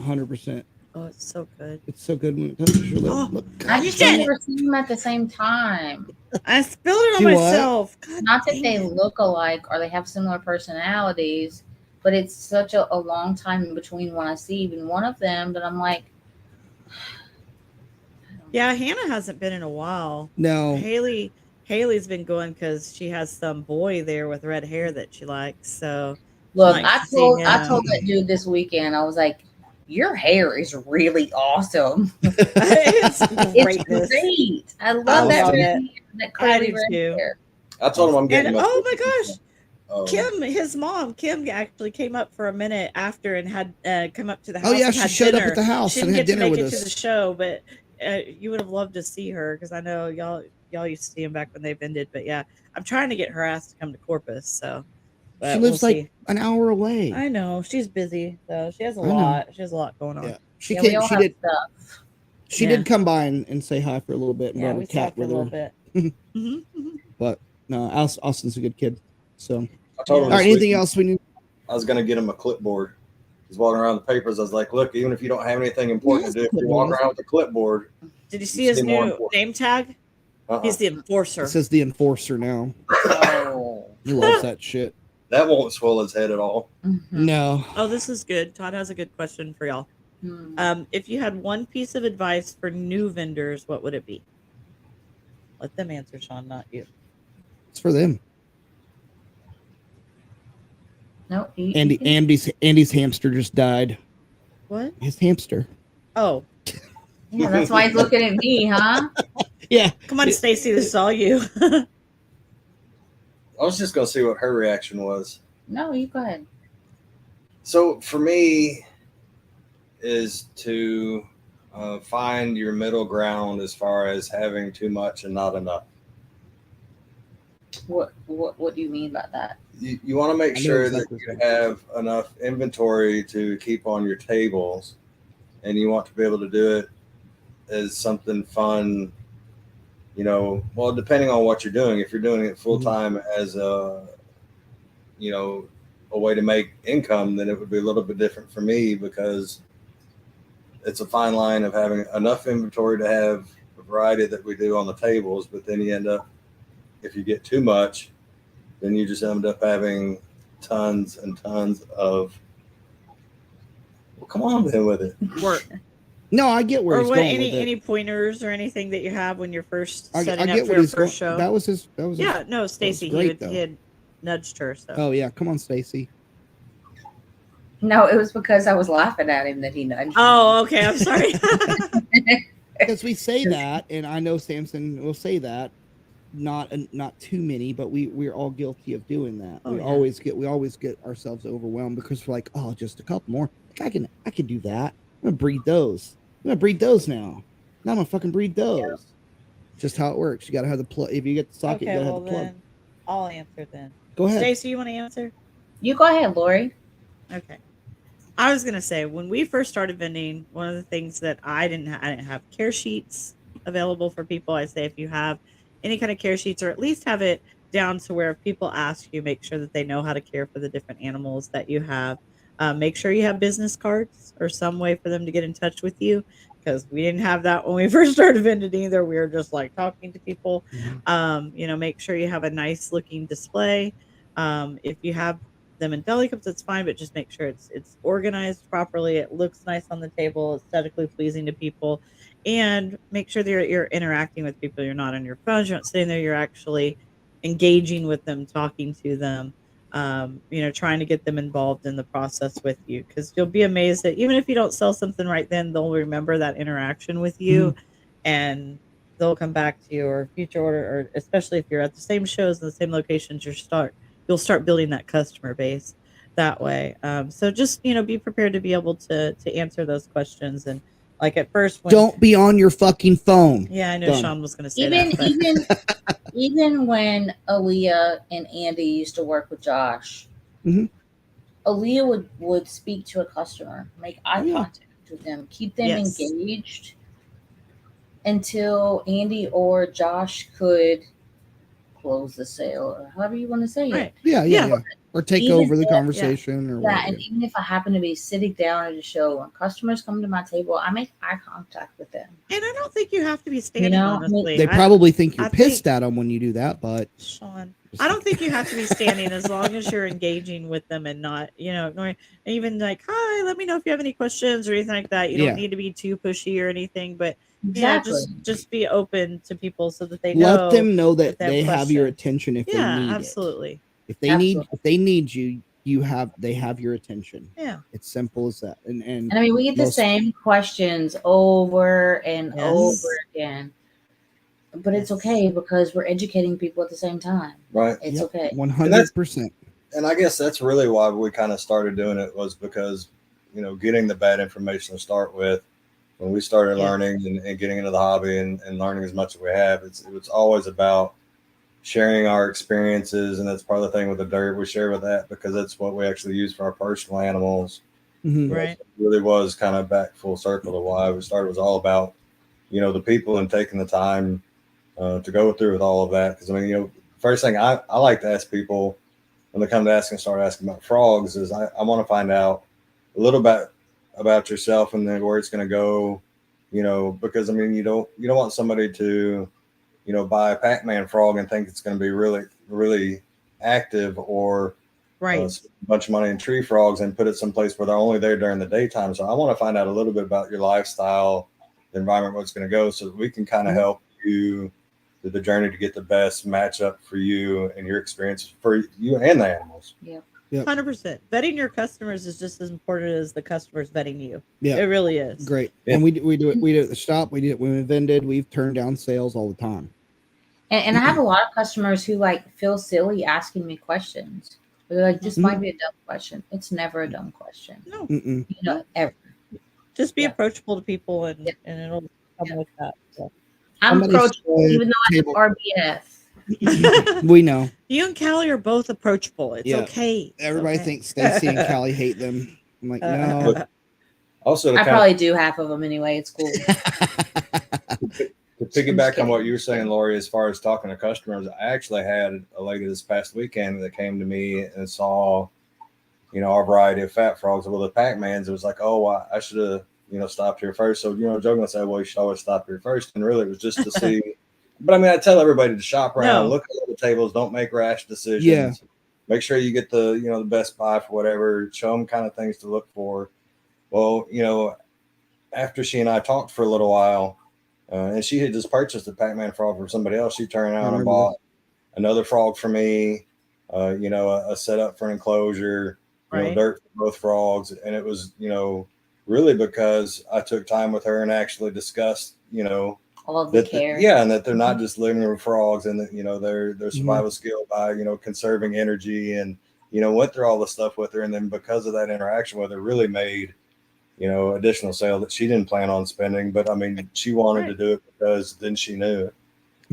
100%. Oh, it's so good. It's so good when it touches your lip. Oh, Look, I God, just dang it. never seen them at the same time. I spilled it on Do what? myself. God Not that dang they it. look alike or they have similar personalities, but it's such a long time in between when I see even one of them that I'm like, Yeah, Hannah hasn't been in a while. no. Haley's been going because she has some boy there with red hair that she likes. So look, nice I to see told him. that dude this weekend, I was like, your hair is really awesome. It's It's greatness. great. I love I that love red it. hair, that I curly do red too. hair. I told him I'm getting. And oh my gosh, Kim. Kim, his mom, Kim actually came up for a minute after and had come up to the house. Oh yeah, and she had showed dinner. up at the house She and didn't had get to dinner make with it to the us. show, but you would have loved to see her because I know y'all used to see him back when they've ended. But yeah, I'm trying to get her ass to come to Corpus. So but She lives we'll like see. an hour away. I know she's busy though. She has a I know. lot. She has a lot going on. Yeah. She Yeah, we came, all she have did stuff. she Yeah. did come by and say hi for a little bit and Yeah, brought we a cat talked for a with little her. bit. But no, Austin's a good kid. So I told him. all right, this anything week else we need? I was gonna get him a clipboard. He's walking around the papers. I was like, look, even if you don't have anything important to do, if you walk around with a clipboard, Did you see You his seem more new important. name tag? He's the enforcer. It says the enforcer now. Oh. He loves that shit. that won't swell his head at all. Mhm. No. Oh, this is good. Todd has a good question for y'all. Hmm. If you had one piece of advice for new vendors, what would it be? Let them answer, Sean, not you. It's for them. No, Andy's hamster just died. What? His hamster. Oh, yeah, that's why he's looking at me, huh? Yeah. come on, Stacy. This is all you. I was just gonna see what her reaction was. No, you go ahead. So for me, is to find your middle ground as far as having too much and not enough. What do you mean by that? You want to make I know sure exactly that you what you're have enough inventory to keep on your tables, and you want to be able to do it as something fun. Well, depending on what you're doing. If you're doing it full time as a way to make income, then it would be a little bit different for me because it's a fine line of having enough inventory to have the variety that we do on the tables, but then you end up, if you get too much, then you just end up having tons and tons of, well, come on then with it. Work. No, I get where Or he's what? going with it. Any pointers or anything that you have when you're first I setting get up what for your he's going. first show? That was his. Yeah, no, Stacy, great, he had nudged her. So. Oh yeah, come on, Stacy. No, it was because I was laughing at him that he nudged. Oh, okay. I'm sorry. Because we say that, and I know Sampson will say that. Not too many, but we're all guilty of doing that. Oh, we yeah. always get ourselves overwhelmed because we're like, oh, just a couple more. Like, I can do that. I'm gonna breed those. I'm gonna breed those now. Now I'm gonna fucking breed those. Just how it works. You gotta have the plug. If you get the socket, you Okay, gotta well have the plug. then I'll answer then. Go ahead. Stacy, you want to answer? You go ahead, Lori. Okay. I was gonna say when we first started vending, one of the things that I didn't have care sheets available for people. I say if you have any kind of care sheets, or at least have it down to where if people ask you, make sure that they know how to care for the different animals that you have. Make sure you have business cards or some way for them to get in touch with you, because we didn't have that when we first started vending either. We were just like talking to people. Make sure you have a nice looking display. If you have them in deli cups, that's fine, but just make sure it's organized properly. It looks nice on the table, aesthetically pleasing to people, and make sure that you're interacting with people. You're not on your phones. You're not sitting there. You're actually engaging with them, talking to them. Trying to get them involved in the process with you, because you'll be amazed that even if you don't sell something right then, they'll remember that interaction with you, and they'll come back to you or future order, or especially if you're at the same shows and the same locations, you'll start building that customer base that way. So just be prepared to be able to answer those questions. And like at first, Don't be on your fucking phone. Yeah, I know Done. Sean was going to say that. Even when Aaliyah and Andy used to work with Josh, Aaliyah would speak to a customer, make eye contact with them, keep them engaged until Andy or Josh could close the sale, or however you want to say it. Yeah. Or take over the conversation, or whatever. And even if I happen to be sitting down at a show, when customers come to my table, I make eye contact with them. And I don't think you have to be standing. Honestly, they probably think you're pissed at them when you do that, but Sean, I don't think you have to be standing as long as you're engaging with them and not, ignoring, even like, hi, let me know if you have any questions or anything like that. You don't need to be too pushy or anything, but just be open to people so that they know. Let them know that they have your attention if they need absolutely. If they need you, they have your attention. Yeah. It's simple as that. And I mean, we get the same questions over and over again. But it's okay because we're educating people at the same time. Right. It's okay. 100%. And I guess that's really why we kind of started doing it, was because, getting the bad information to start with, when we started learning and getting into the hobby and learning as much as we have, it was always about sharing our experiences. And that's part of the thing with the dirt. We share with that because that's what we actually use for our personal animals. Right. It really was kind of back full circle to why we started. It was all about, the people and taking the time to go through with all of that. Because, first thing I like to ask people when they come to start asking about frogs is I want to find out a little bit about yourself and then where it's going to go, because you don't want somebody to, buy a Pac-Man frog and think it's going to be really, really active, or spend a bunch of money in tree frogs and put it someplace where they're only there during the daytime. So I want to find out a little bit about your lifestyle, the environment, where it's going to go, so that we can kind of help you through the journey to get the best matchup for you and your experience for you and the animals. Yeah. 100%. Vetting your customers is just as important as the customers vetting you. Yeah, it really is. Great. And we do it. We do it at the shop. We do it when we vended. We've turned down sales all the time. And I have a lot of customers who feel silly asking me questions. They're like, this might be a dumb question. It's never a dumb question. No. Ever. Just be approachable to people, and it'll come with that. So. I'm approachable, even though I have RBF. We know. You and Callie are both approachable. It's okay. Everybody thinks Stacy and Callie hate them. I'm like, no. But also, I probably do half of them anyway. It's cool. To piggyback on what you were saying, Lori, as far as talking to customers, I actually had a lady this past weekend that came to me and saw, our variety of fat frogs. Well, the Pac-Mans, it was like, oh, I should have, stopped here first. So, jokingly said, well, you should always stop here first. And really, it was just to see. But I tell everybody to shop around, look at the tables, don't make rash decisions. Yeah. Make sure you get the, the best buy for whatever, show them kind of things to look for. Well, after she and I talked for a little while, and she had just purchased a Pac-Man frog from somebody else, she turned around and bought another frog for me, a setup for an enclosure, dirt for both frogs. And it was, really because I took time with her and actually discussed, all of the care. And that they're not just living room frogs, and that, their survival skill by, conserving energy, and, went through all the stuff with her. And then because of that interaction with her, really made, additional sale that she didn't plan on spending. But I mean, she wanted to do it because then she knew it.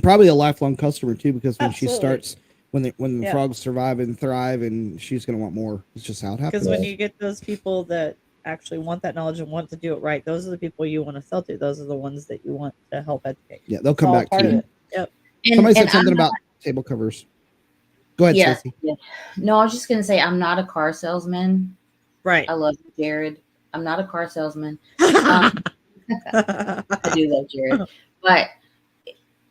Probably a lifelong customer too, because when Absolutely. she starts, when the frogs survive and thrive, and she's going to want more. It's just how it happens. Because when you get those people that actually want that knowledge and want to do it right, those are the people you want to sell to. Those are the ones that you want to help educate. Yeah, they'll come back to you. Yep. Somebody said something about table covers. Go ahead, Stacy. Yeah. No, I was just gonna say I'm not a car salesman. Right. I love Jared. I'm not a car salesman. I do love Jared, but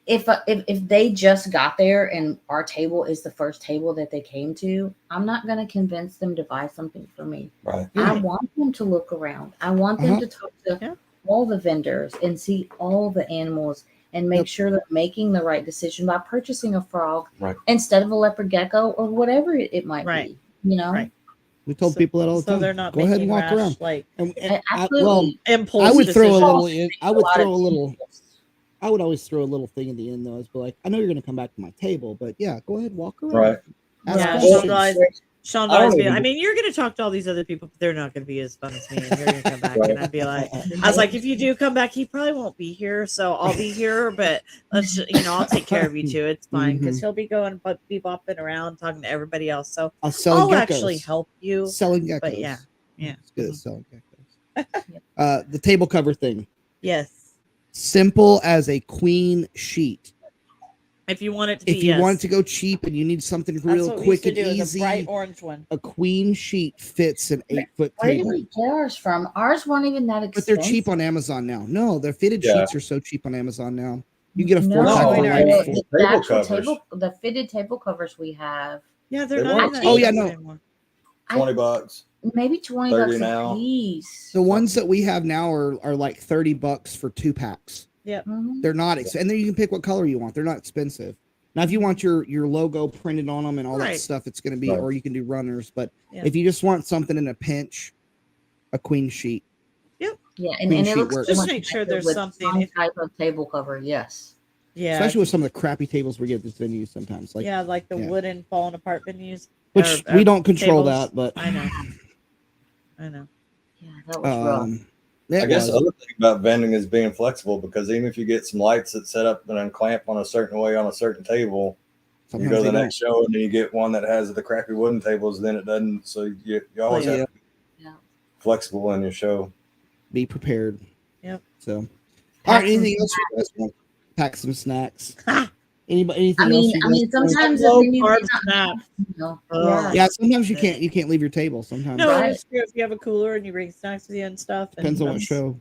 if they just got there and our table is the first table that they came to, I'm not going to convince them to buy something for me. Right. I want them to look around. I want them to talk to all the vendors and see all the animals and make sure they're making the right decision by purchasing a frog instead of a leopard gecko or whatever it might be. Right. We told people that all the time. So they're not go ahead and walk around. Absolutely. I would throw a little in. I would always throw a little thing in the end, though. I'd be like, I know you're going to come back to my table, but go ahead, walk around. Right. Sean always be. I mean, you're going to talk to all these other people, but they're not going to be as fun as me. And you're going to come back, and I'd be like, I was like, if you do come back, he probably won't be here, so I'll be here. But let's, I'll take care of you too. It's fine because he'll be going, be bopping around, talking to everybody else. So I'll actually help you selling geckos. But yeah, it's good at selling geckos. The table cover thing. Yes. Simple as a queen sheet. If you want it to be, if you want it to go cheap and you need something real quick and easy, a bright orange one. A queen sheet fits an 8-foot Where table. did we get ours from? Ours weren't even that expensive. But they're cheap on Amazon now. No, their fitted sheets are so cheap on Amazon now. You get a 4-pack for the fitted table covers we have. Yeah, they're not. $20. Maybe $20 now. a piece. The ones that we have now are like $30 for 2 packs. Yeah, they're not expensive, and then you can pick what color you want. They're not expensive. Now, if you want your logo printed on them and all that stuff, it's going to be, or you can do runners. But if you just want something in a pinch, a queen sheet. Yep. Yeah, and it looks just make sure there's something type of table cover. Yes. Yeah. Especially with some of the crappy tables we get at venues sometimes. Like the wooden falling apart venues. Which we don't control that, but I know. Yeah, that was rough. I guess the other thing about vending is being flexible, because even if you get some lights that set up and unclamp on a certain way on a certain table, you go to the next show and then you get one that has the crappy wooden tables, then it doesn't. So you always have to be flexible in your show. Be prepared. Yep. So, all right. Anything else you guys want? Pack some snacks. Anything else? I mean, sometimes sometimes you can't leave your table. Sometimes. No, if you have a cooler and you bring snacks with you and stuff. Depends on what show.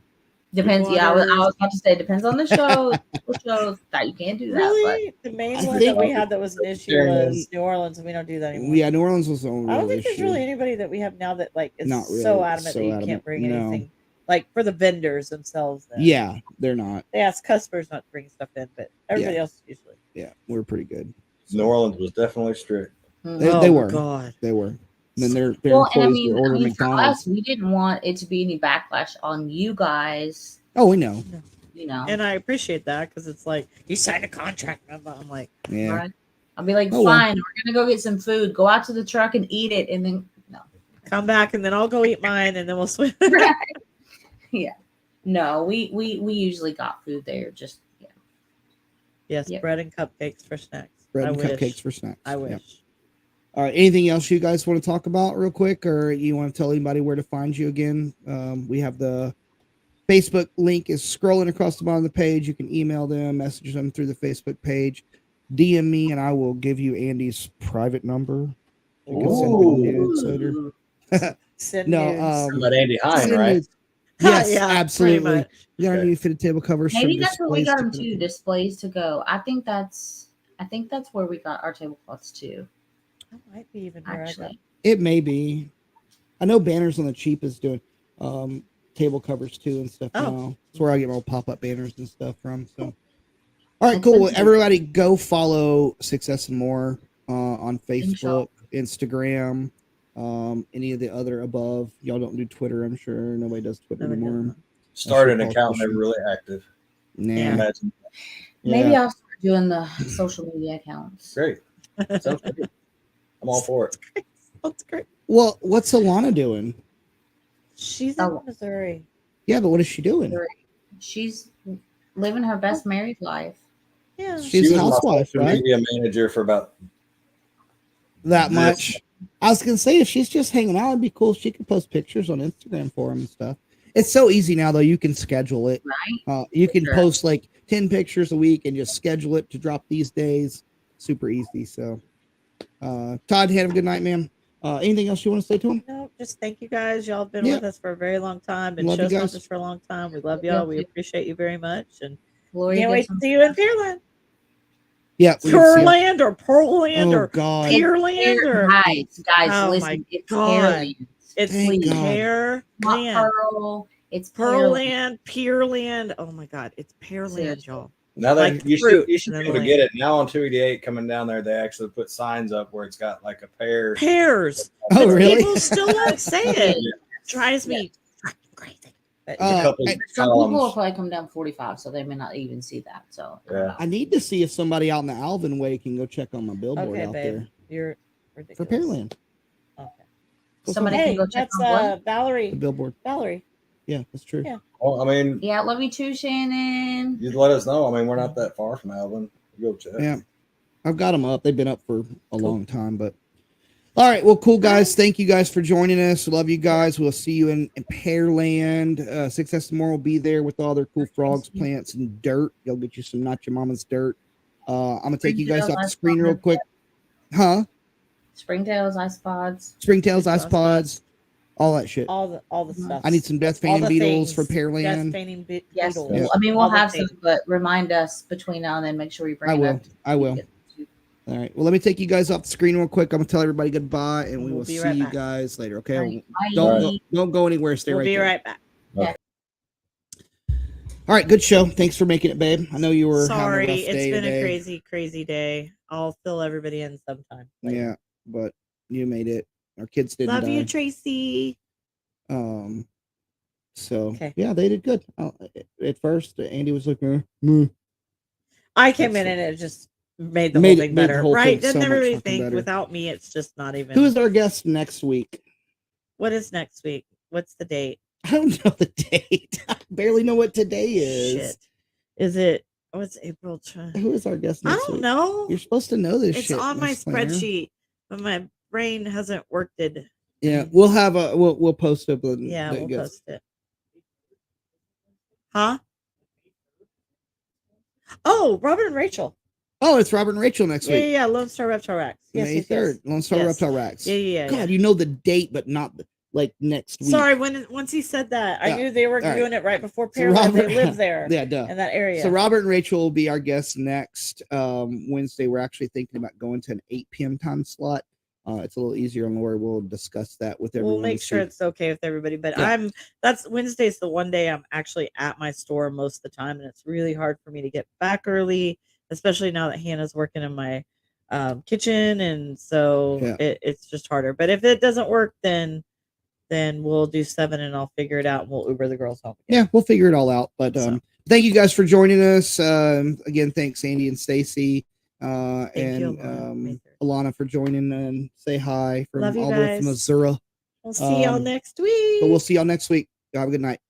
Depends. Yeah, I was about to say depends on the show. What shows that you can't do that. Really, the main one that we had that was an issue was New Orleans, and we don't do that anymore. Yeah, New Orleans was the only. I don't think there's really anybody that we have now that is so adamant that you can't bring anything. Like for the vendors themselves. Yeah, they're not. They ask customers not to bring stuff in, but everybody else usually. Yeah, we're pretty good. New Orleans was definitely strict. They were. God. They were. And then their employees for us, we didn't want it to be any backlash on you guys. Oh, we know. And I appreciate that, because it's like you signed a contract. I'm like, right? I'll be like, fine, we're gonna go get some food. Go out to the truck and eat it, and then come back, and then I'll go eat mine, and then we'll swim. Yeah. No, we usually got food there. Just Yes, bread and cupcakes for snacks. Cupcakes for snacks. I wish. Yep. All right. Anything else you guys want to talk about real quick, or you want to tell anybody where to find you again? We have the Facebook link is scrolling across the bottom of the page. You can email them, message them through the Facebook page, DM me, and I will give you Andy's private number. Send let Andy Hine, right? Yes, absolutely. You got a new fitted table covers. Maybe that's where we got them too. Displays to go. I think that's where we got our tablecloths too. That might be even actually. It may be. I know Banners on the Cheap is doing. table covers too and stuff. Oh. Now. That's where I get my pop-up banners and stuff from. So, all right, cool. Well, everybody, go follow 6SnMore on Facebook, Instagram, any of the other above. Y'all don't do Twitter, I'm sure. Nobody does Twitter anymore. Started an account, never really active. Nah. Yeah. Imagine. Maybe I'll start doing the social media accounts. Great. Sounds good. I'm all for it. That's great. Well, what's Alana doing? She's in Missouri. Yeah, but what is she doing? She's living her best married life. Yeah. She's a housewife, right? Media manager for about That much. I was gonna say if she's just hanging out, it'd be cool. She could post pictures on Instagram for him and stuff. It's so easy now, though. You can schedule it. Right. You can post like 10 pictures a week and just schedule it to drop these days. Super easy. So, Todd, have a good night, man. Anything else you want to say to him? No, just thank you guys. Y'all have been with us for a very long time. Been Love you show guys. sponsors for a long time. We love y'all. We appreciate you very much. And Gloria can't wait gets to some see you in Pearland. Yeah. Pearland or Pearland or God. Pearland or guys, Oh listen, my it's God. Pearland. it's Thank God. Pearland. Not Pearl. It's Pearland. Pearland. Oh my God, it's Pearland, Seriously. y'all. now that Like you fruit should and be able to then get it. Now on 288 coming down there, they actually put signs up where it's got like a pear. Pears. Oh, But really? people still won't say it. Yeah. Drives me fucking crazy. But A couple I- of Some people will columns. probably come down 45, so they may not even see that. So Yeah. I need to see if somebody out in the Alvin way can go check on my billboard okay, out babe, there you're for ridiculous. Pearland. Okay. somebody Hey, can go check that's on one. Valerie. The billboard. Valerie. Yeah, that's true. Yeah. Well, I mean, Yeah, love you too, Shannon. you'd let us know. I mean, we're not that far from Alvin. Go check. Yeah. I've got them up. They've been up for a long time, but all right. Well, cool guys. Thank you guys for joining us. Love you guys. We'll see you in Pearland. 6SnMore will be there with all their cool frogs, plants, and dirt. You'll get you some Not Your Mama's dirt. I'm gonna take you guys off the screen real quick. Huh? Springtails, ice pods. Springtails, ice pods, all that shit. All the stuff. I need some death All fainting the beetles for Death Pearland. fainting Yes, beetles. Yeah. I mean we'll All the have some, things. but remind us between now and then. Make sure we bring I it will. up. I will. All right. Well, let me take you guys off the screen real quick. I'm gonna tell everybody goodbye, and we We'll will be see right you back. guys later. Okay. Bye. Don't go anywhere. Stay We'll right be there. right back. All right. Good show. Thanks for making it, babe. I know you were Sorry, having a rough it's day been today. a crazy day. I'll fill everybody in sometime. later. Yeah, but you made it. Our kids didn't Love die. you, Tracy. So Okay. yeah, they did good. At first, Andy was like, I came That's in and it just made the Made whole it- thing made the better, whole right? thing Doesn't so much everybody fucking think better. without me, it's just not even. Who is our guest next week? What is next week? What's the date? I don't know the date. I barely know what today is. Shit. Is it? Oh, it's April. Who is our guest I next don't week? know. You're supposed to know this It's shit. on my Miss Planner. spreadsheet, but my brain hasn't worked it. Yeah, we'll have we'll post up. Yeah, we'll post it. Huh? Oh, Robert and Rachel. Oh, it's Robert and Rachel next week. Yeah. Lone Star Reptile Racks. Yes, May yes, 3rd. yes. Lone Star Yes. Reptile Racks. Yeah. God, you know the date, but not like next week. Sorry, once he said that, I Yeah. knew they were All right. doing it right before So Pearland. Robert- They live there Yeah, duh. in that area. So Robert and Rachel will be our guests next Wednesday. We're actually thinking about going to an 8 p.m. time slot. It's a little easier on Lori. We'll discuss that with everyone. We'll make to sure see. it's okay with everybody. But Yeah. that's Wednesday's the one day I'm actually at my store most of the time, and it's really hard for me to get back early, especially now that Hannah's working in my kitchen, and so Yeah. it's just harder. But if it doesn't work, then we'll do 7 and I'll figure it out, and we'll Uber the girls home. Yeah, we'll figure it all out. But thank you guys for joining us. Again, thanks Andy and Stacy, Thank you, and Alana for joining and say hi from Love you all the way from guys. Missouri. We'll see y'all next week. But we'll see y'all next week. Have a good night.